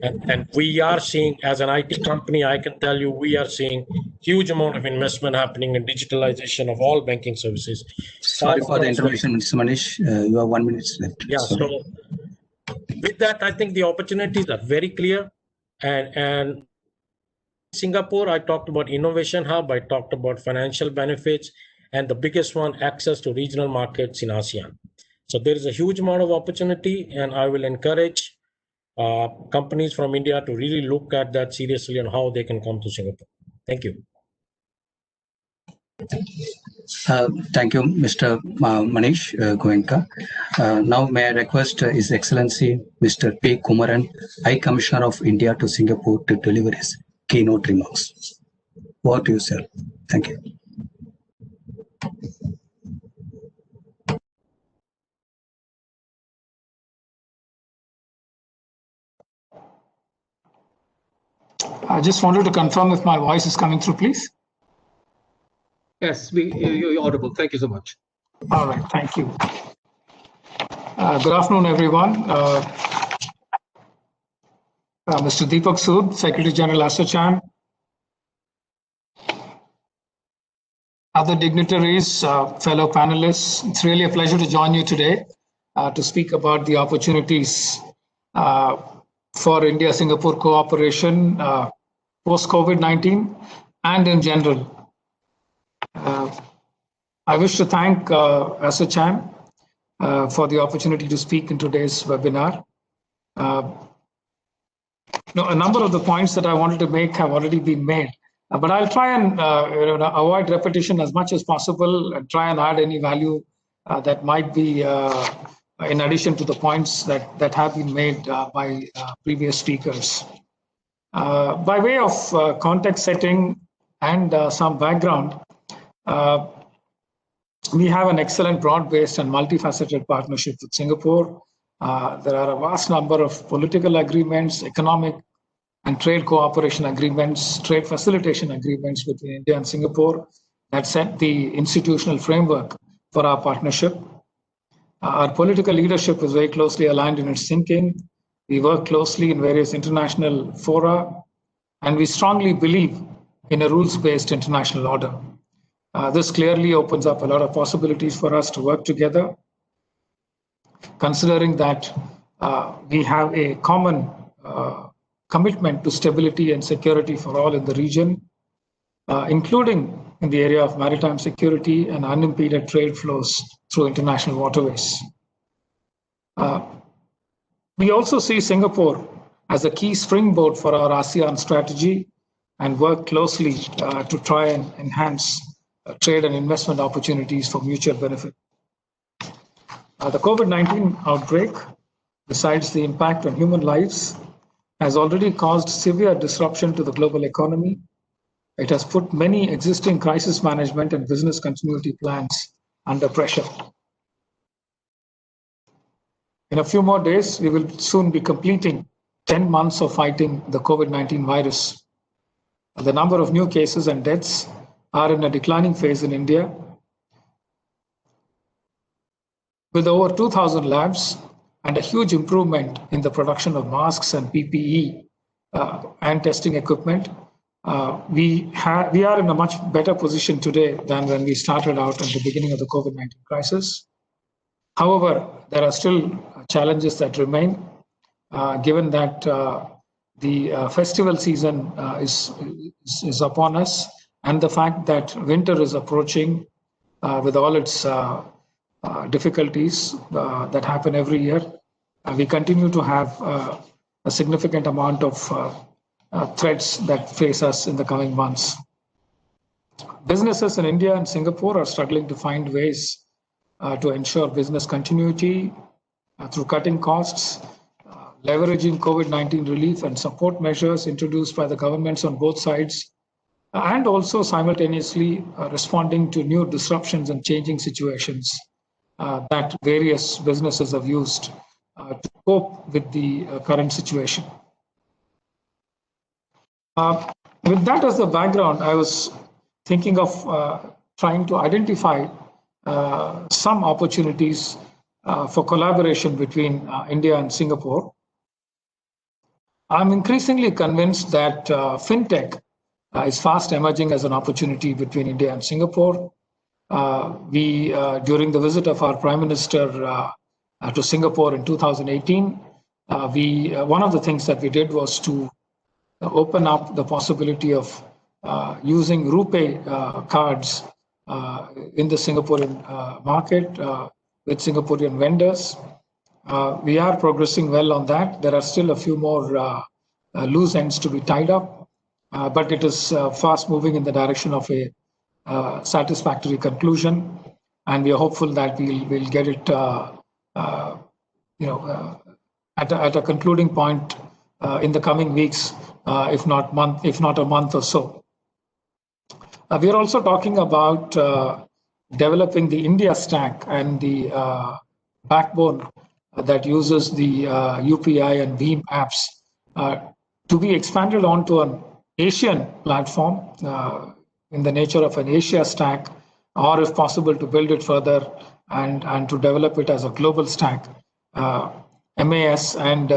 [SPEAKER 9] And we are seeing, as an IT company, I can tell you, we are seeing huge amount of investment happening in digitalization of all banking services.
[SPEAKER 2] Sorry for the interruption, Mr. Manish. You have 1 minute left.
[SPEAKER 9] Yeah, so with that, I think the opportunities are very clear. And Singapore, I talked about innovation hub, I talked about financial benefits, and the biggest one, access to regional markets in ASEAN. So there is a huge amount of opportunity, and I will encourage companies from India to really look at that seriously and how they can come to Singapore. Thank you.
[SPEAKER 2] Thank you, Mr. Manish Goenka. Now, may I request His Excellency Mr. P. Kumaran, High Commissioner of India to Singapore, to deliver his keynote remarks. Over to you, sir. Thank you.
[SPEAKER 10] I just wanted to confirm if my voice is coming through, please.
[SPEAKER 3] Yes, you're audible. Thank you so much.
[SPEAKER 10] All right, thank you. Good afternoon, everyone. Mr. Deepak Sood, Secretary General ASSOCHAM, other dignitaries, fellow panelists, it's really a pleasure to join you today to speak about the opportunities for India-Singapore cooperation post-COVID-19 and in general. I wish to thank ASSOCHAM for the opportunity to speak in today's webinar. A number of the points that I wanted to make have already been made, but I'll try and avoid repetition as much as possible and try and add any value that might be in addition to the points that have been made by previous speakers. By way of context setting and some background, we have an excellent broad-based and multifaceted partnership with Singapore. There are a vast number of political agreements, economic and trade cooperation agreements, trade facilitation agreements between India and Singapore that set the institutional framework for our partnership. Our political leadership is very closely aligned in its thinking. We work closely in various international fora, and we strongly believe in a rules-based international order. This clearly opens up a lot of possibilities for us to work together, considering that we have a common commitment to stability and security for all in the region, including in the area of maritime security and unimpeded trade flows through international waterways. We also see Singapore as a key springboard for our ASEAN strategy and work closely to try and enhance trade and investment opportunities for mutual benefit. The COVID-19 outbreak, besides the impact on human lives, has already caused severe disruption to the global economy. It has put many existing crisis management and business continuity plans under pressure. In a few more days, we will soon be completing 10 months of fighting the COVID-19 virus. The number of new cases and deaths are in a declining phase in India. With over 2,000 labs and a huge improvement in the production of masks and PPE and testing equipment, we are in a much better position today than when we started out at the beginning of the COVID-19 crisis. However, there are still challenges that remain, given that the festival season is upon us, and the fact that winter is approaching with all its difficulties that happen every year. We continue to have a significant amount of threats that face us in the coming months. Businesses in India and Singapore are struggling to find ways to ensure business continuity through cutting costs, leveraging COVID-19 relief and support measures introduced by the governments on both sides, and also simultaneously responding to new disruptions and changing situations that various businesses have used to cope with the current situation. With that as the background, I was thinking of trying to identify some opportunities for collaboration between India and Singapore. I'm increasingly convinced that fintech is fast emerging as an opportunity between India and Singapore. During the visit of our Prime Minister to Singapore in 2018, one of the things that we did was to open up the possibility of using RuPay cards in the Singaporean market with Singaporean vendors. We are progressing well on that. There are still a few more loose ends to be tied up, but it is fast moving in the direction of a satisfactory conclusion, and we are hopeful that we'll get it at a concluding point in the coming weeks, if not a month or so. We are also talking about developing the India stack and the backbone that uses the UPI and Veeam apps to be expanded onto an Asian platform in the nature of an Asia stack, or if possible to build it further and to develop it as a global stack. MAS and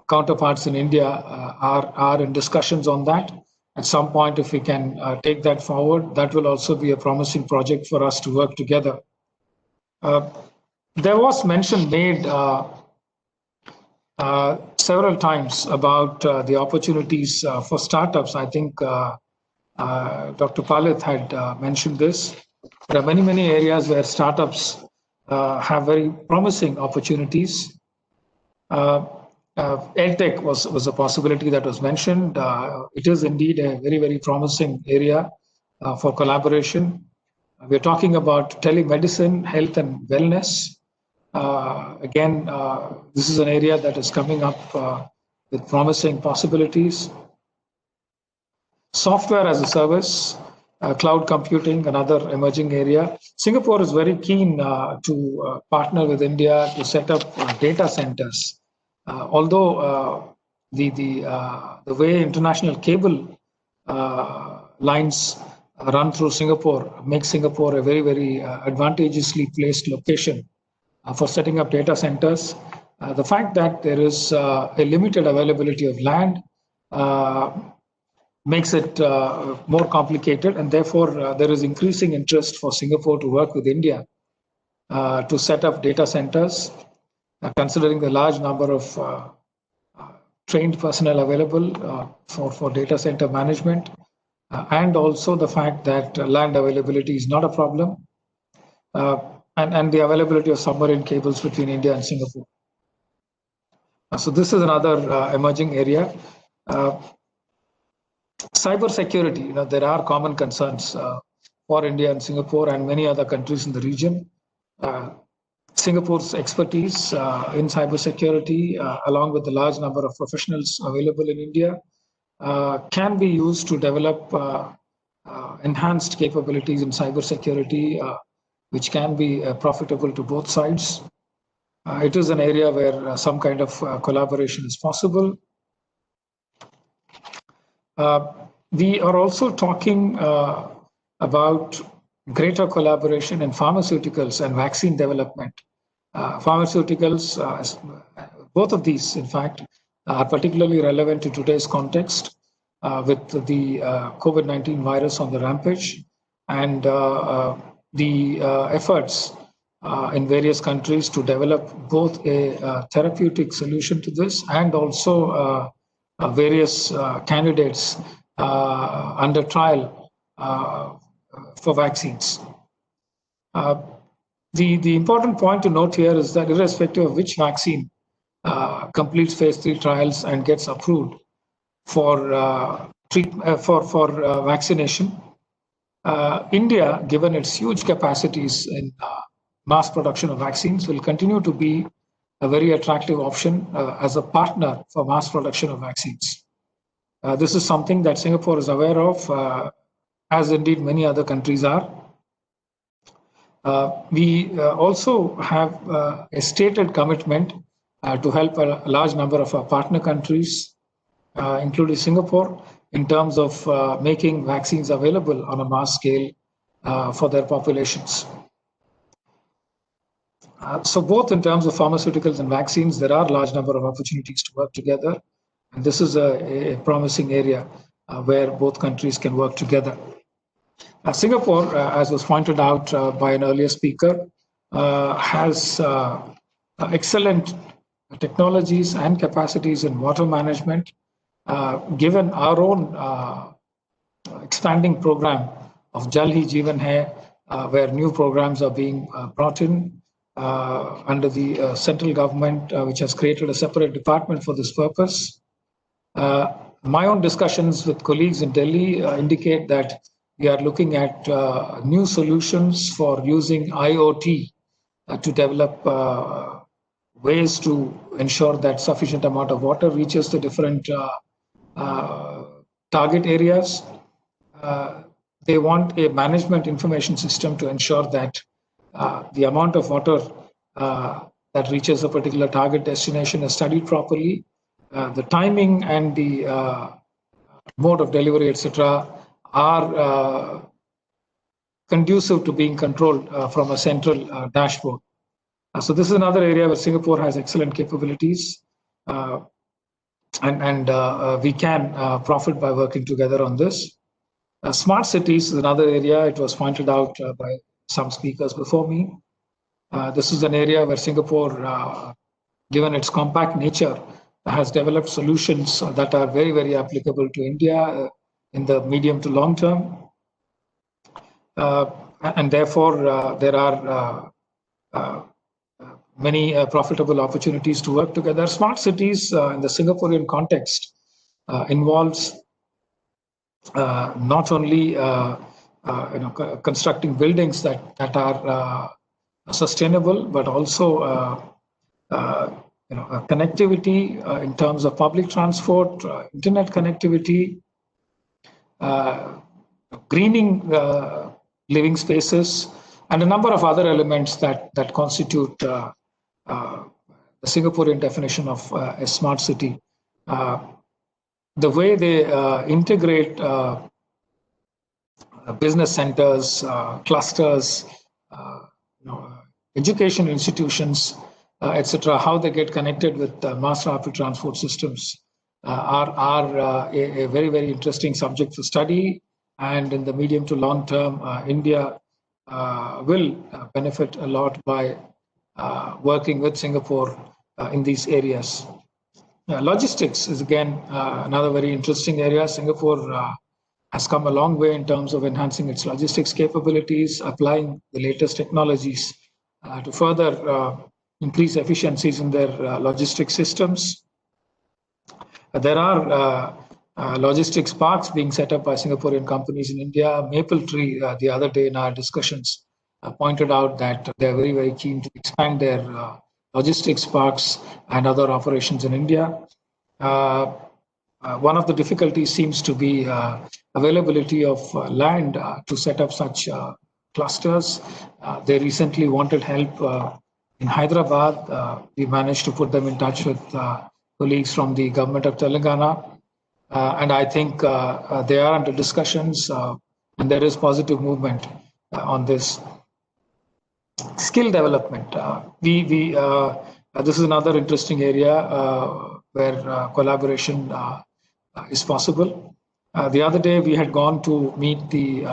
[SPEAKER 10] counterparts in India are in discussions on that. At some point, if we can take that forward, that will also be a promising project for us to work together. There was mention made several times about the opportunities for startups. I think Dr. Palith had mentioned this. There are many areas where startups have very promising opportunities. EdTech was a possibility that was mentioned. It is indeed a very promising area for collaboration. We're talking about telemedicine, health and wellness. Again, this is an area that is coming up with promising possibilities. Software as a service, cloud computing, another emerging area. Singapore is very keen to partner with India to set up data centers. Although the way international cable lines run through Singapore makes Singapore a very advantageously placed location for setting up data centers. The fact that there is a limited availability of land makes it more complicated, and therefore there is increasing interest for Singapore to work with India to set up data centers, considering the large number of trained personnel available for data center management, and also the fact that land availability is not a problem, and the availability of submarine cables between India and Singapore. So this is another emerging area. Cyber security, there are common concerns for India and Singapore and many other countries in the region. Singapore's expertise in cybersecurity, along with the large number of professionals available in India, can be used to develop enhanced capabilities in cybersecurity, which can be profitable to both sides. It is an area where some kind of collaboration is possible. We are also talking about greater collaboration in pharmaceuticals and vaccine development. Pharmaceuticals, both of these, in fact, are particularly relevant to today's context with the COVID-19 virus on the rampage, and the efforts in various countries to develop both a therapeutic solution to this and also various candidates under trial for vaccines. The important point to note here is that irrespective of which vaccine completes phase 3 trials and gets approved for vaccination, India, given its huge capacities in mass production of vaccines, will continue to be a very attractive option as a partner for mass production of vaccines. This is something that Singapore is aware of, as indeed many other countries are. We also have a stated commitment to help a large number of our partner countries, including Singapore, in terms of making vaccines available on a mass scale for their populations. So both in terms of pharmaceuticals and vaccines, there are a large number of opportunities to work together. And this is a promising area where both countries can work together. Singapore, as was pointed out by an earlier speaker, has excellent technologies and capacities in water management. Given our own expanding program of Jal Hi Jeevan Hai, where new programs are being brought in under the central government, which has created a separate department for this purpose. My own discussions with colleagues in Delhi indicate that we are looking at new solutions for using IoT to develop ways to ensure that sufficient amount of water reaches the different target areas. They want a management information system to ensure that the amount of water that reaches a particular target destination is studied properly. The timing and the mode of delivery, etc., are conducive to being controlled from a central dashboard. So this is another area where Singapore has excellent capabilities, and we can profit by working together on this. Smart cities is another area. It was pointed out by some speakers before me. This is an area where Singapore, given its compact nature, has developed solutions that are very, very applicable to India in the medium to long term. And therefore, there are many profitable opportunities to work together. Smart cities in the Singaporean context involves not only constructing buildings that are sustainable, but also connectivity in terms of public transport, internet connectivity, greening living spaces, and a number of other elements that constitute the Singaporean definition of a smart city. The way they integrate business centers, clusters, education institutions, etc., how they get connected with mass rapid transport systems are a very, very interesting subject for study. And in the medium to long term, India will benefit a lot by working with Singapore in these areas. Logistics is again another very interesting area. Singapore has come a long way in terms of enhancing its logistics capabilities, applying the latest technologies to further increase efficiencies in their logistics systems. There are logistics parks being set up by Singaporean companies in India. Mapletree, the other day in our discussions, pointed out that they're very, very keen to expand their logistics parks and other operations in India. One of the difficulties seems to be availability of land to set up such clusters. They recently wanted help in Hyderabad. We managed to put them in touch with colleagues from the government of Telangana. And I think they are under discussions, and there is positive movement on this. Skill development. This is another interesting area where collaboration is possible. The other day, we had gone to meet the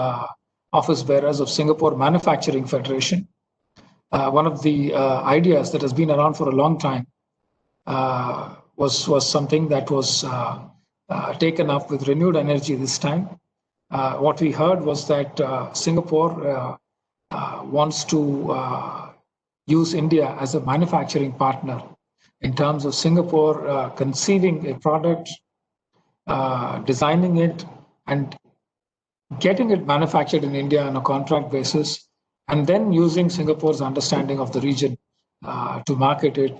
[SPEAKER 10] office bearers of Singapore Manufacturing Federation. One of the ideas that has been around for a long time was something that was taken up with renewed energy this time. What we heard was that Singapore wants to use India as a manufacturing partner in terms of Singapore conceiving a product, designing it, and getting it manufactured in India on a contract basis, and then using Singapore's understanding of the region to market it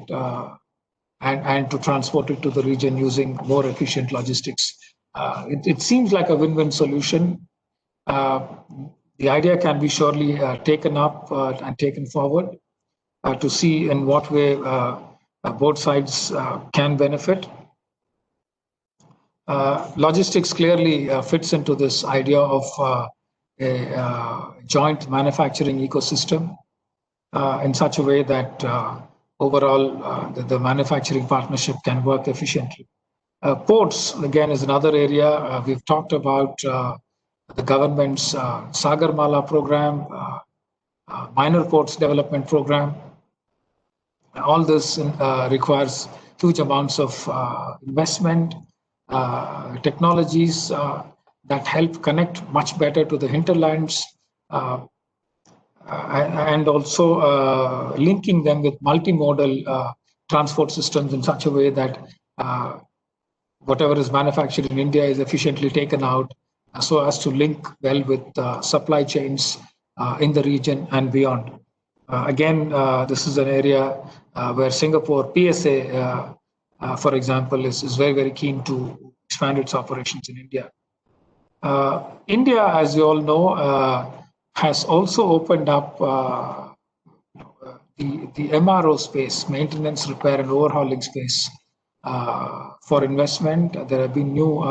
[SPEAKER 10] and to transport it to the region using more efficient logistics. It seems like a win-win solution. The idea can be surely taken up and taken forward to see in what way both sides can benefit. Logistics clearly fits into this idea of a joint manufacturing ecosystem in such a way that overall the manufacturing partnership can work efficiently. Ports, again, is another area. We've talked about the government's Sagarmala program, minor ports development program. All this requires huge amounts of investment, technologies that help connect much better to the hinterlands, and also linking them with multimodal transport systems in such a way that whatever is manufactured in India is efficiently taken out so as to link well with supply chains in the region and beyond. Again, this is an area where Singapore PSA, for example, is very, very keen to expand its operations in India. India, as you all know, has also opened up the MRO space, maintenance, repair, and overhauling space for investment. There have been new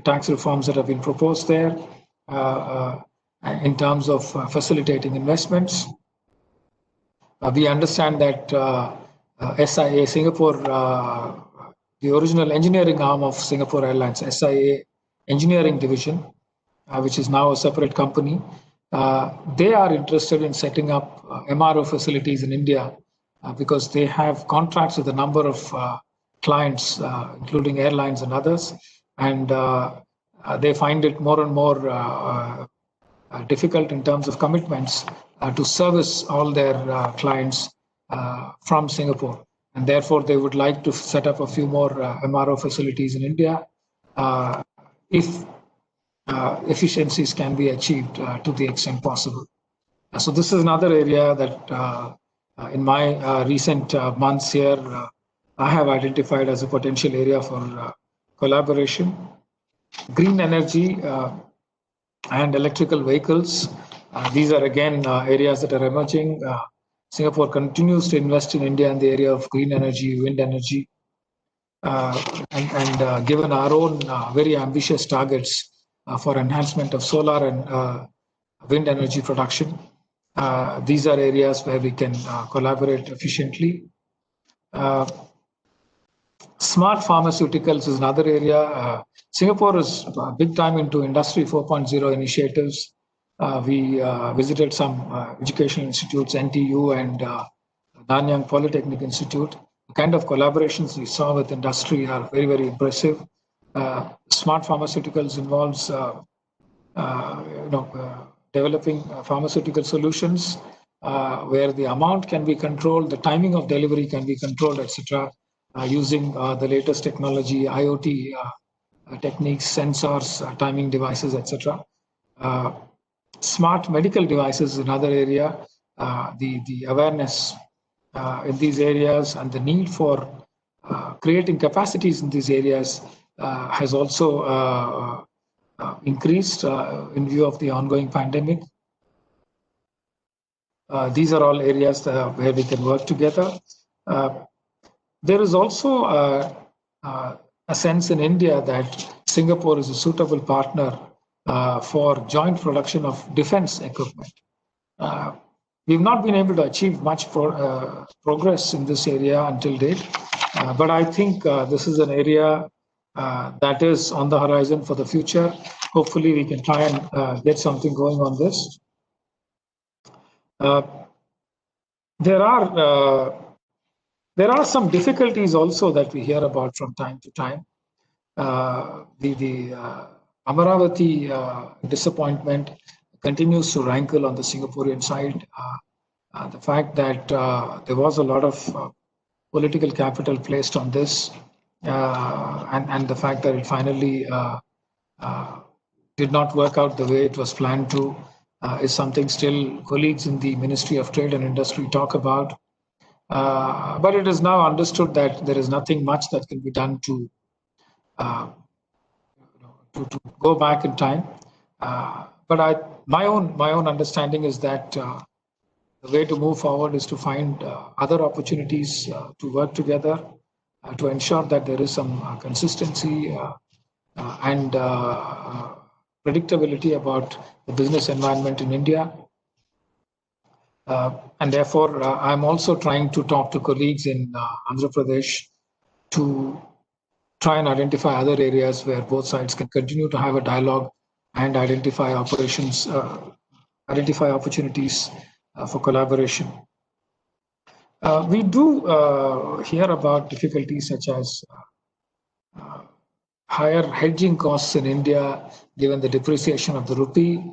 [SPEAKER 10] tax reforms that have been proposed there in terms of facilitating investments. We understand that SIA, Singapore, the original engineering arm of Singapore Airlines, SIA Engineering Division, which is now a separate company, they are interested in setting up MRO facilities in India because they have contracts with a number of clients, including airlines and others, and they find it more and more difficult in terms of commitments to service all their clients from Singapore. And therefore, they would like to set up a few more MRO facilities in India if efficiencies can be achieved to the extent possible. So this is another area that in my recent months here, I have identified as a potential area for collaboration. Green energy and electrical vehicles. These are again areas that are emerging. Singapore continues to invest in India in the area of green energy, wind energy, and given our own very ambitious targets for enhancement of solar and wind energy production, these are areas where we can collaborate efficiently. Smart pharmaceuticals is another area. Singapore is big time into Industry 4.0 initiatives. We visited some educational institutes, NTU and Nanyang Polytechnic Institute. The kind of collaborations we saw with industry are very, very impressive. Smart pharmaceuticals involves developing pharmaceutical solutions where the amount can be controlled, the timing of delivery can be controlled, etc., using the latest technology, IoT techniques, sensors, timing devices, etc. Smart medical devices is another area. The awareness in these areas and the need for creating capacities in these areas has also increased in view of the ongoing pandemic. These are all areas where we can work together. There is also a sense in India that Singapore is a suitable partner for joint production of defense equipment. We've not been able to achieve much progress in this area until date, but I think this is an area that is on the horizon for the future. Hopefully, we can try and get something going on this. There are some difficulties also that we hear about from time to time. The Amaravati disappointment continues to rankle on the Singaporean side. The fact that there was a lot of political capital placed on this, and the fact that it finally did not work out the way it was planned to, is something still colleagues in the Ministry of Trade and Industry talk about. But it is now understood that there is nothing much that can be done to go back in time. But my own understanding is that the way to move forward is to find other opportunities to work together to ensure that there is some consistency and predictability about the business environment in India. And therefore, I'm also trying to talk to colleagues in Andhra Pradesh to try and identify other areas where both sides can continue to have a dialogue and identify opportunities for collaboration. We do hear about difficulties such as higher hedging costs in India, given the depreciation of the rupee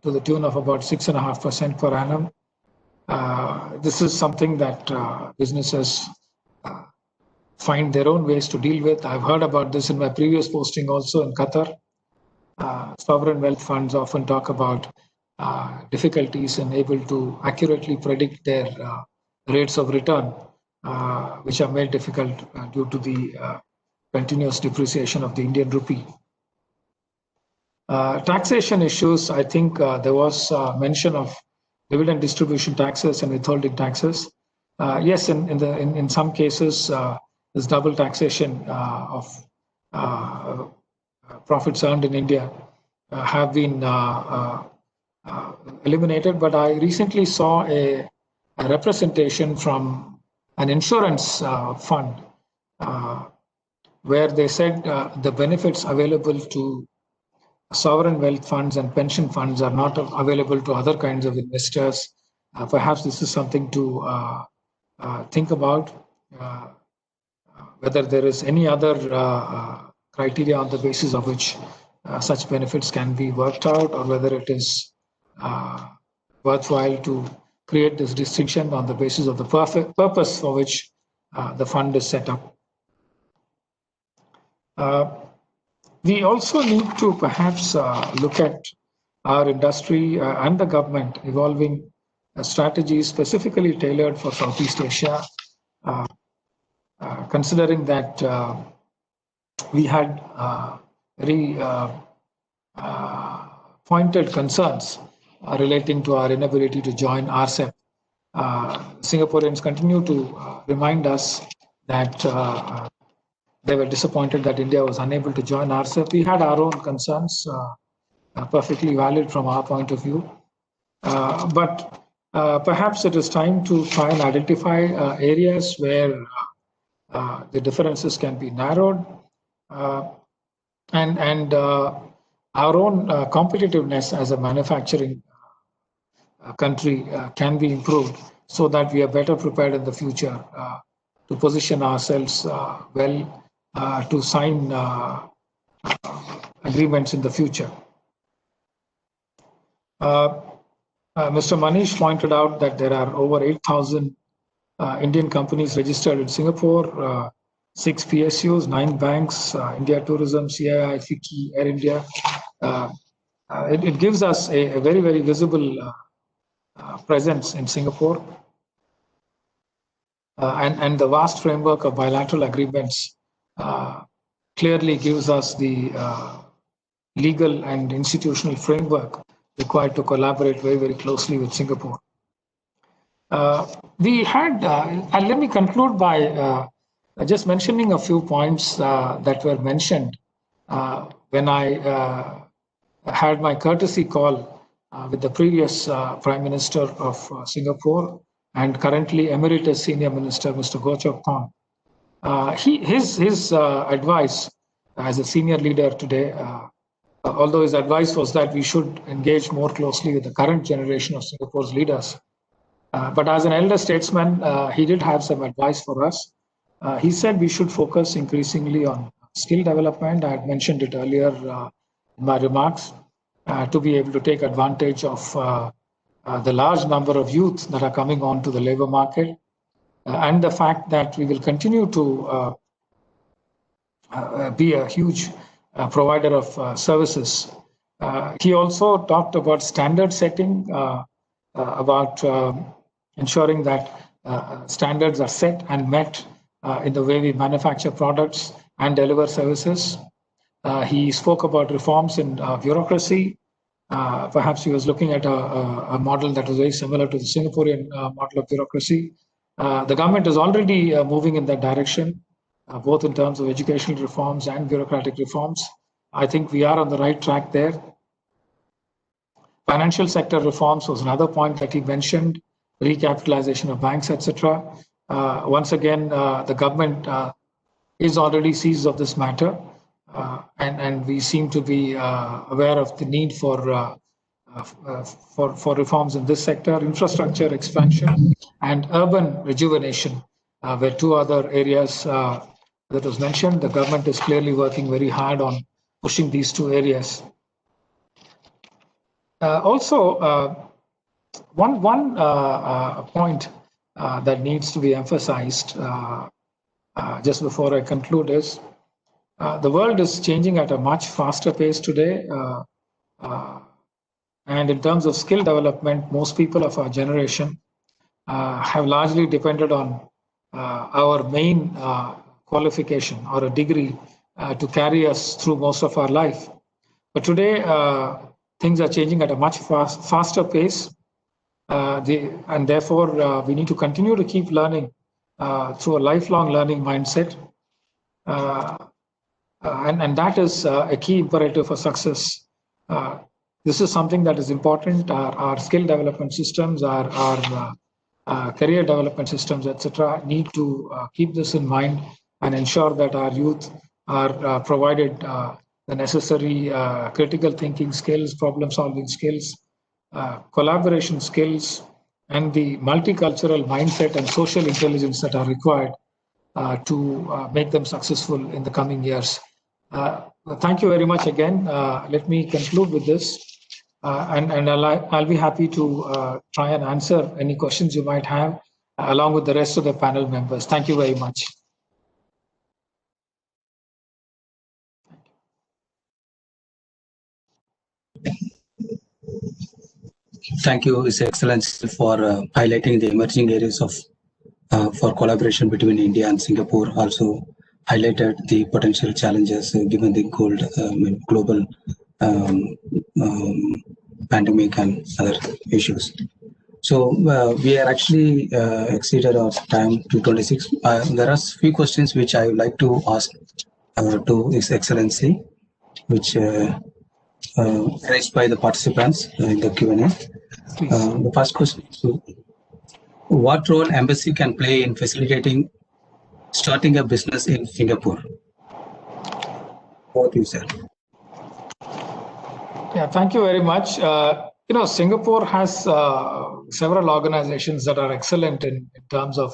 [SPEAKER 10] to the tune of about 6.5% per annum. This is something that businesses find their own ways to deal with. I've heard about this in my previous posting also in Qatar. Sovereign wealth funds often talk about difficulties in able to accurately predict their rates of return, which are made difficult due to the continuous depreciation of the Indian rupee. Taxation issues, I think there was mention of dividend distribution taxes and withholding taxes. Yes, in some cases, this double taxation of profits earned in India have been eliminated. But I recently saw a representation from an insurance fund where they said the benefits available to sovereign wealth funds and pension funds are not available to other kinds of investors. Perhaps this is something to think about, whether there is any other criteria on the basis of which such benefits can be worked out, or whether it is worthwhile to create this distinction on the basis of the purpose for which the fund is set up. We also need to perhaps look at our industry and the government evolving strategies specifically tailored for Southeast Asia, considering that we had very pointed concerns relating to our inability to join RCEP. Singaporeans continue to remind us that they were disappointed that India was unable to join RCEP. We had our own concerns, perfectly valid from our point of view. But perhaps it is time to try and identify areas where the differences can be narrowed, and our own competitiveness as a manufacturing country can be improved, so that we are better prepared in the future to position ourselves well to sign agreements in the future. Mr. Manish pointed out that there are over 8,000 Indian companies registered in Singapore, 6 PSUs, 9 banks, India Tourism, CII, FICCI, Air India. It gives us a very, very visible presence in Singapore. And the vast framework of bilateral agreements clearly gives us the legal and institutional framework required to collaborate very, very closely with Singapore. We had, and let me conclude by just mentioning a few points that were mentioned when I had my courtesy call with the previous Prime Minister of Singapore and currently Emeritus Senior Minister, Mr. Goh Chok Tong. His advice as a senior leader today, although his advice was that we should engage more closely with the current generation of Singapore's leaders, but as an elder statesman, he did have some advice for us. He said we should focus increasingly on skill development. I had mentioned it earlier in my remarks, to be able to take advantage of the large number of youth that are coming onto the labor market, and the fact that we will continue to be a huge provider of services. He also talked about standard setting, about ensuring that standards are set and met in the way we manufacture products and deliver services. He spoke about reforms in bureaucracy. Perhaps he was looking at a model that was very similar to the Singaporean model of bureaucracy. The government is already moving in that direction, both in terms of educational reforms and bureaucratic reforms. I think we are on the right track there. Financial sector reforms was another point that he mentioned, recapitalization of banks, etc. Once again, the government is already seized of this matter, and we seem to be aware of the need for reforms in this sector. Infrastructure expansion and urban rejuvenation were two other areas that was mentioned. The government is clearly working very hard on pushing these two areas. Also, one point that needs to be emphasized just before I conclude is, the world is changing at a much faster pace today. And in terms of skill development, most people of our generation have largely depended on our main qualification or a degree to carry us through most of our life. But today, things are changing at a much faster pace. And therefore, we need to continue to keep learning through a lifelong learning mindset. And that is a key imperative for success. This is something that is important. Our skill development systems, our career development systems, etc., need to keep this in mind and ensure that our youth are provided the necessary critical thinking skills, problem-solving skills, collaboration skills, and the multicultural mindset and social intelligence that are required to make them successful in the coming years. Thank you very much again. Let me conclude with this. And I'll be happy to try and answer any questions you might have along with the rest of the panel members. Thank you very much.
[SPEAKER 2] Thank you, His Excellency, for highlighting the emerging areas of for collaboration between India and Singapore. Also highlighted the potential challenges given the global pandemic and other issues. So we are actually exceeded our time to 26. There are a few questions which I would like to ask to His Excellency, which raised by the participants in the Q&A. The first question is, what role embassy can play in facilitating starting a business in Singapore? What you said.
[SPEAKER 10] Yeah, thank you very much. Singapore has several organizations that are excellent in terms of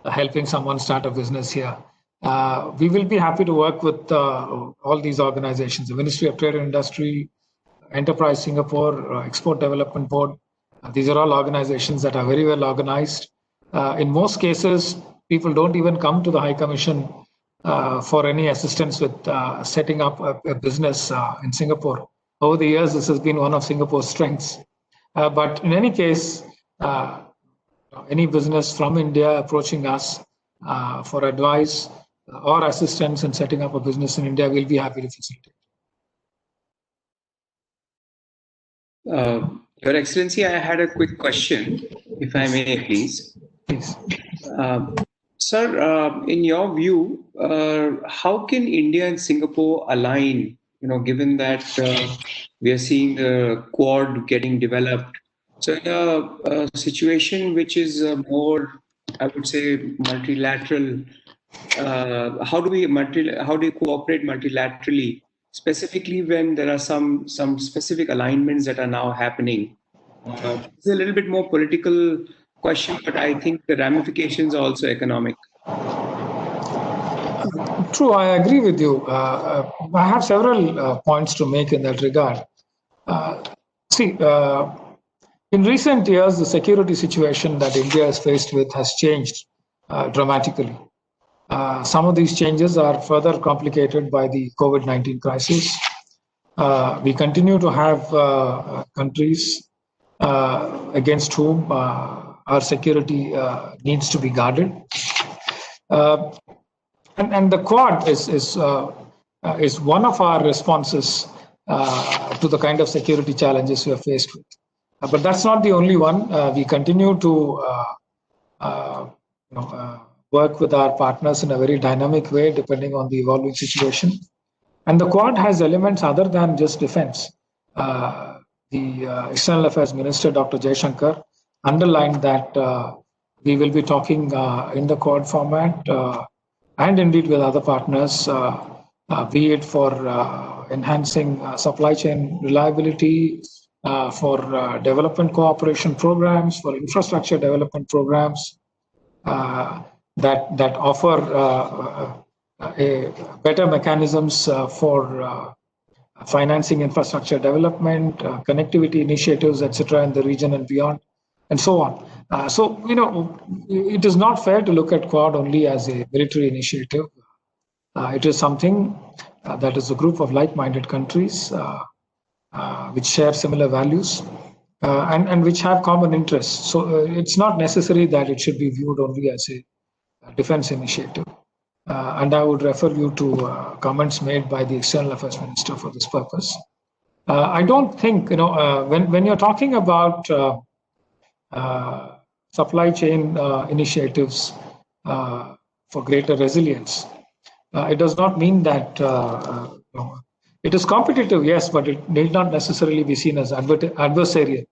[SPEAKER 10] helping someone start a business here. We will be happy to work with all these organizations, the Ministry of Trade and Industry, Enterprise Singapore, Export Development Board. These are all organizations that are very well organized. In most cases, people don't even come to the High Commission for any assistance with setting up a business in Singapore. Over the years, this has been one of Singapore's strengths. But in any case, any business from India approaching us for advice or assistance in setting up a business in India, we'll be happy to facilitate.
[SPEAKER 4] Your Excellency, I had a quick question, if I may, please.
[SPEAKER 10] Please.
[SPEAKER 4] Sir, in your view, how can India and Singapore align, given that we are seeing the Quad getting developed? So in a situation which is more, I would say, multilateral, how do you cooperate multilaterally, specifically when there are some specific alignments that are now happening? It's a little bit more political question, but I think the ramifications are also economic.
[SPEAKER 10] True, I agree with you. I have several points to make in that regard. In recent years, the security situation that India is faced with has changed dramatically. Some of these changes are further complicated by the COVID-19 crisis. We continue to have countries against whom our security needs to be guarded. And the Quad is one of our responses to the kind of security challenges we are faced with. But that's not the only one. We continue to work with our partners in a very dynamic way, depending on the evolving situation. And the Quad has elements other than just defense. The External Affairs Minister, Dr. Jaishankar, underlined that we will be talking in the Quad format and indeed with other partners, be it for enhancing supply chain reliability, for development cooperation programs, for infrastructure development programs that offer better mechanisms for financing infrastructure development, connectivity initiatives, etc., in the region and beyond, and so on. So, it is not fair to look at Quad only as a military initiative. It is something that is a group of like-minded countries which share similar values and which have common interests. So it's not necessary that it should be viewed only as a defense initiative. And I would refer you to comments made by the External Affairs Minister for this purpose. I don't think, when you're talking about supply chain initiatives for greater resilience, it does not mean that it is competitive, yes, but it need not necessarily be seen as adversarial.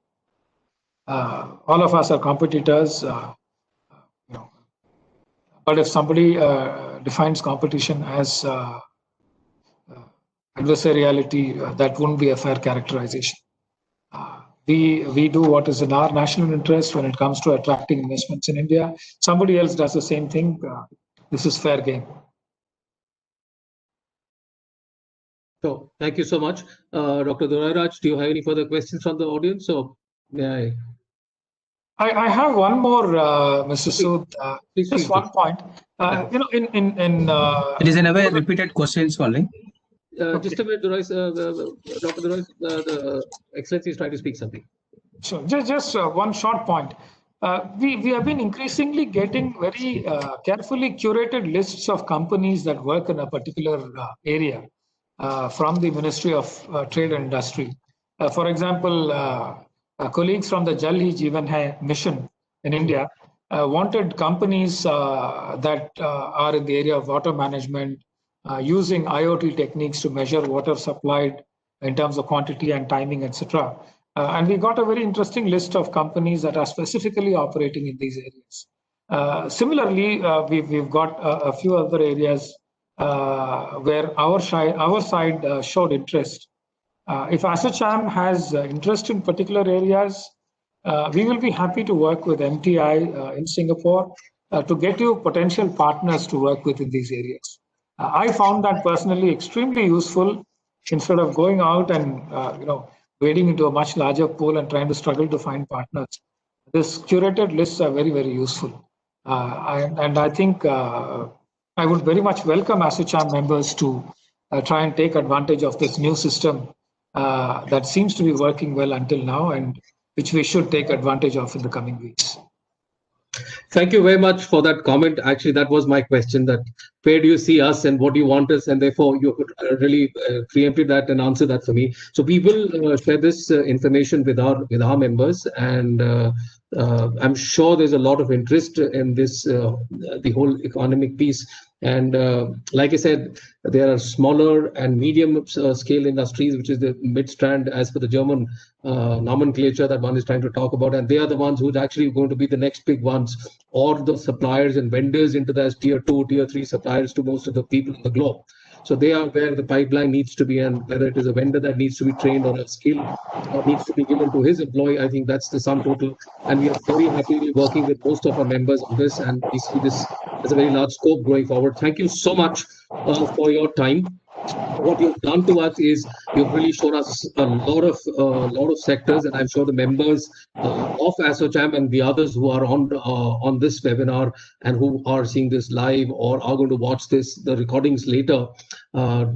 [SPEAKER 10] All of us are competitors, but if somebody defines competition as adversariality, that wouldn't be a fair characterization. We do what is in our national interest when it comes to attracting investments in India. Somebody else does the same thing. This is fair game.
[SPEAKER 3] So, thank you so much. Dr. Dorairaj, do you have any further questions from the audience? So, yeah.
[SPEAKER 10] I have one more, Mr. Sood. Just one point.
[SPEAKER 2] It is in a way repeated questions only.
[SPEAKER 3] Just a minute, Dr. Dorais, the Excellency is trying to speak something.
[SPEAKER 10] Sure. Just one short point. We have been increasingly getting very carefully curated lists of companies that work in a particular area from the Ministry of Trade and Industry. For example, colleagues from the Jal Hi Jeevan Hai mission in India wanted companies that are in the area of water management, using IoT techniques to measure water supplied in terms of quantity and timing, etc. And we got a very interesting list of companies that are specifically operating in these areas. Similarly, we've got a few other areas where our side showed interest. If ASSOCHAM has interest in particular areas, we will be happy to work with MTI in Singapore to get you potential partners to work with in these areas. I found that personally extremely useful instead of going out and wading into a much larger pool and trying to struggle to find partners. This curated lists are very, very useful. And I think I would very much welcome ASSOCHAM members to try and take advantage of this new system that seems to be working well until now and which we should take advantage of in the coming weeks.
[SPEAKER 3] Thank you very much for that comment. Actually, that was my question, that where do you see us and what do you want us? And therefore, you really preempted that and answered that for me. So we will share this information with our members, and I'm sure there's a lot of interest in this, the whole economic piece. And like I said, there are smaller and medium scale industries, which is the mid-strand as per the German nomenclature that one is trying to talk about. And they are the ones who are actually going to be the next big ones, or the suppliers and vendors into the tier 2, tier 3 suppliers to most of the people in the globe. So they are where the pipeline needs to be, and whether it is a vendor that needs to be trained or a skill needs to be given to his employee, I think that's the sum total. And we are very happily working with most of our members on this, and we see this as a very large scope going forward. Thank you so much for your time. What you've done to us is you've really shown us a lot of sectors, and I'm sure the members of ASSOCHAM and the others who are on this webinar and who are seeing this live or are going to watch the recordings later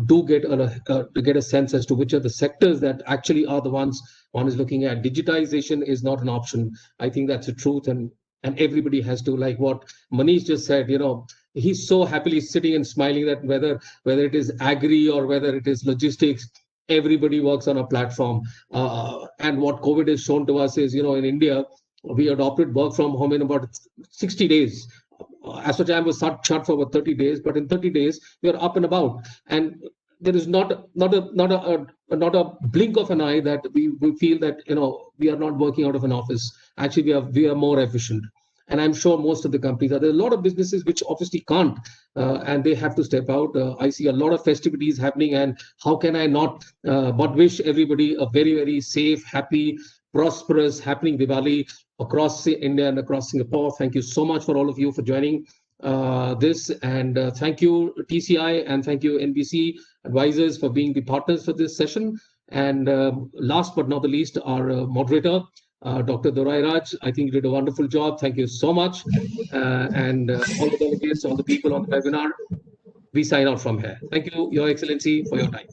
[SPEAKER 3] do get a sense as to which are the sectors that actually are the ones one is looking at. Digitization is not an option. I think that's the truth, and everybody has to, like what Manish just said, he's so happily sitting and smiling that whether it is agri or whether it is logistics, everybody works on a platform. And what COVID has shown to us is, in India, we adopted work from home in about 60 days. ASSOCHAM was shut for about 30 days, but in 30 days, we are up and about. And there is not a blink of an eye that we feel that, we are not working out of an office. Actually, we are more efficient. And I'm sure most of the companies are. There are a lot of businesses which obviously can't, and they have to step out. I see a lot of festivities happening, and how can I not but wish everybody a very, very safe, happy, prosperous, happening Diwali across India and across Singapore. Thank you so much for all of you for joining this, and thank you TCI and thank you NBC advisors for being the partners for this session. And last but not the least, our moderator, Dr. Dorai Raj, I think you did a wonderful job. Thank you so much. And all the delegates, all the people on the webinar, we sign out from here. Thank you, Your Excellency, for your time.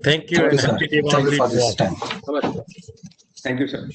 [SPEAKER 9] Thank you, and happy Diwali
[SPEAKER 2] Thank you for
[SPEAKER 9] to
[SPEAKER 2] this
[SPEAKER 9] all.
[SPEAKER 2] time.
[SPEAKER 3] Namaskar.
[SPEAKER 4] Thank you, sir.